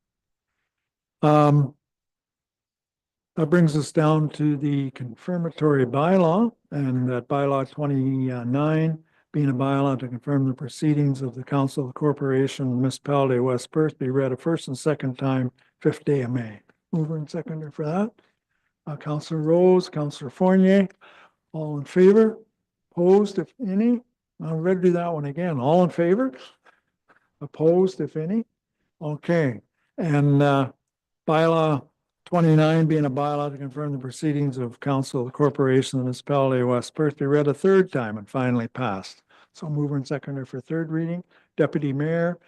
That brings us down to the confirmatory bylaw, and that bylaw 29 being a bylaw to confirm the proceedings of the Council of the Corporation Municipality of West Perth be read a first and second time, 5th day of May. Mover and seconder for that. Councillor Rose, Councillor Fournier, all in favor? Opposed, if any? I'm ready to do that one again. All in favor? Opposed, if any? Okay, and bylaw 29 being a bylaw to confirm the proceedings of Council of the Corporation of the Municipality of West Perth be read a third time and finally passed. So mover and seconder for third reading. Deputy Mayor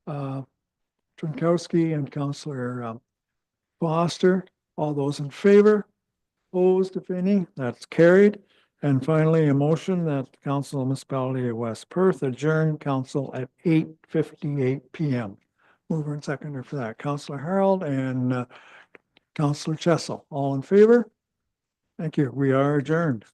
Trinkowski and Councillor Foster, all those in favor? Opposed, if any? That's carried. And finally, a motion that the Council of the Municipality of West Perth adjourn council at 8:58 PM. Mover and seconder for that, Councillor Harold and Councillor Chessel, all in favor? Thank you. We are adjourned.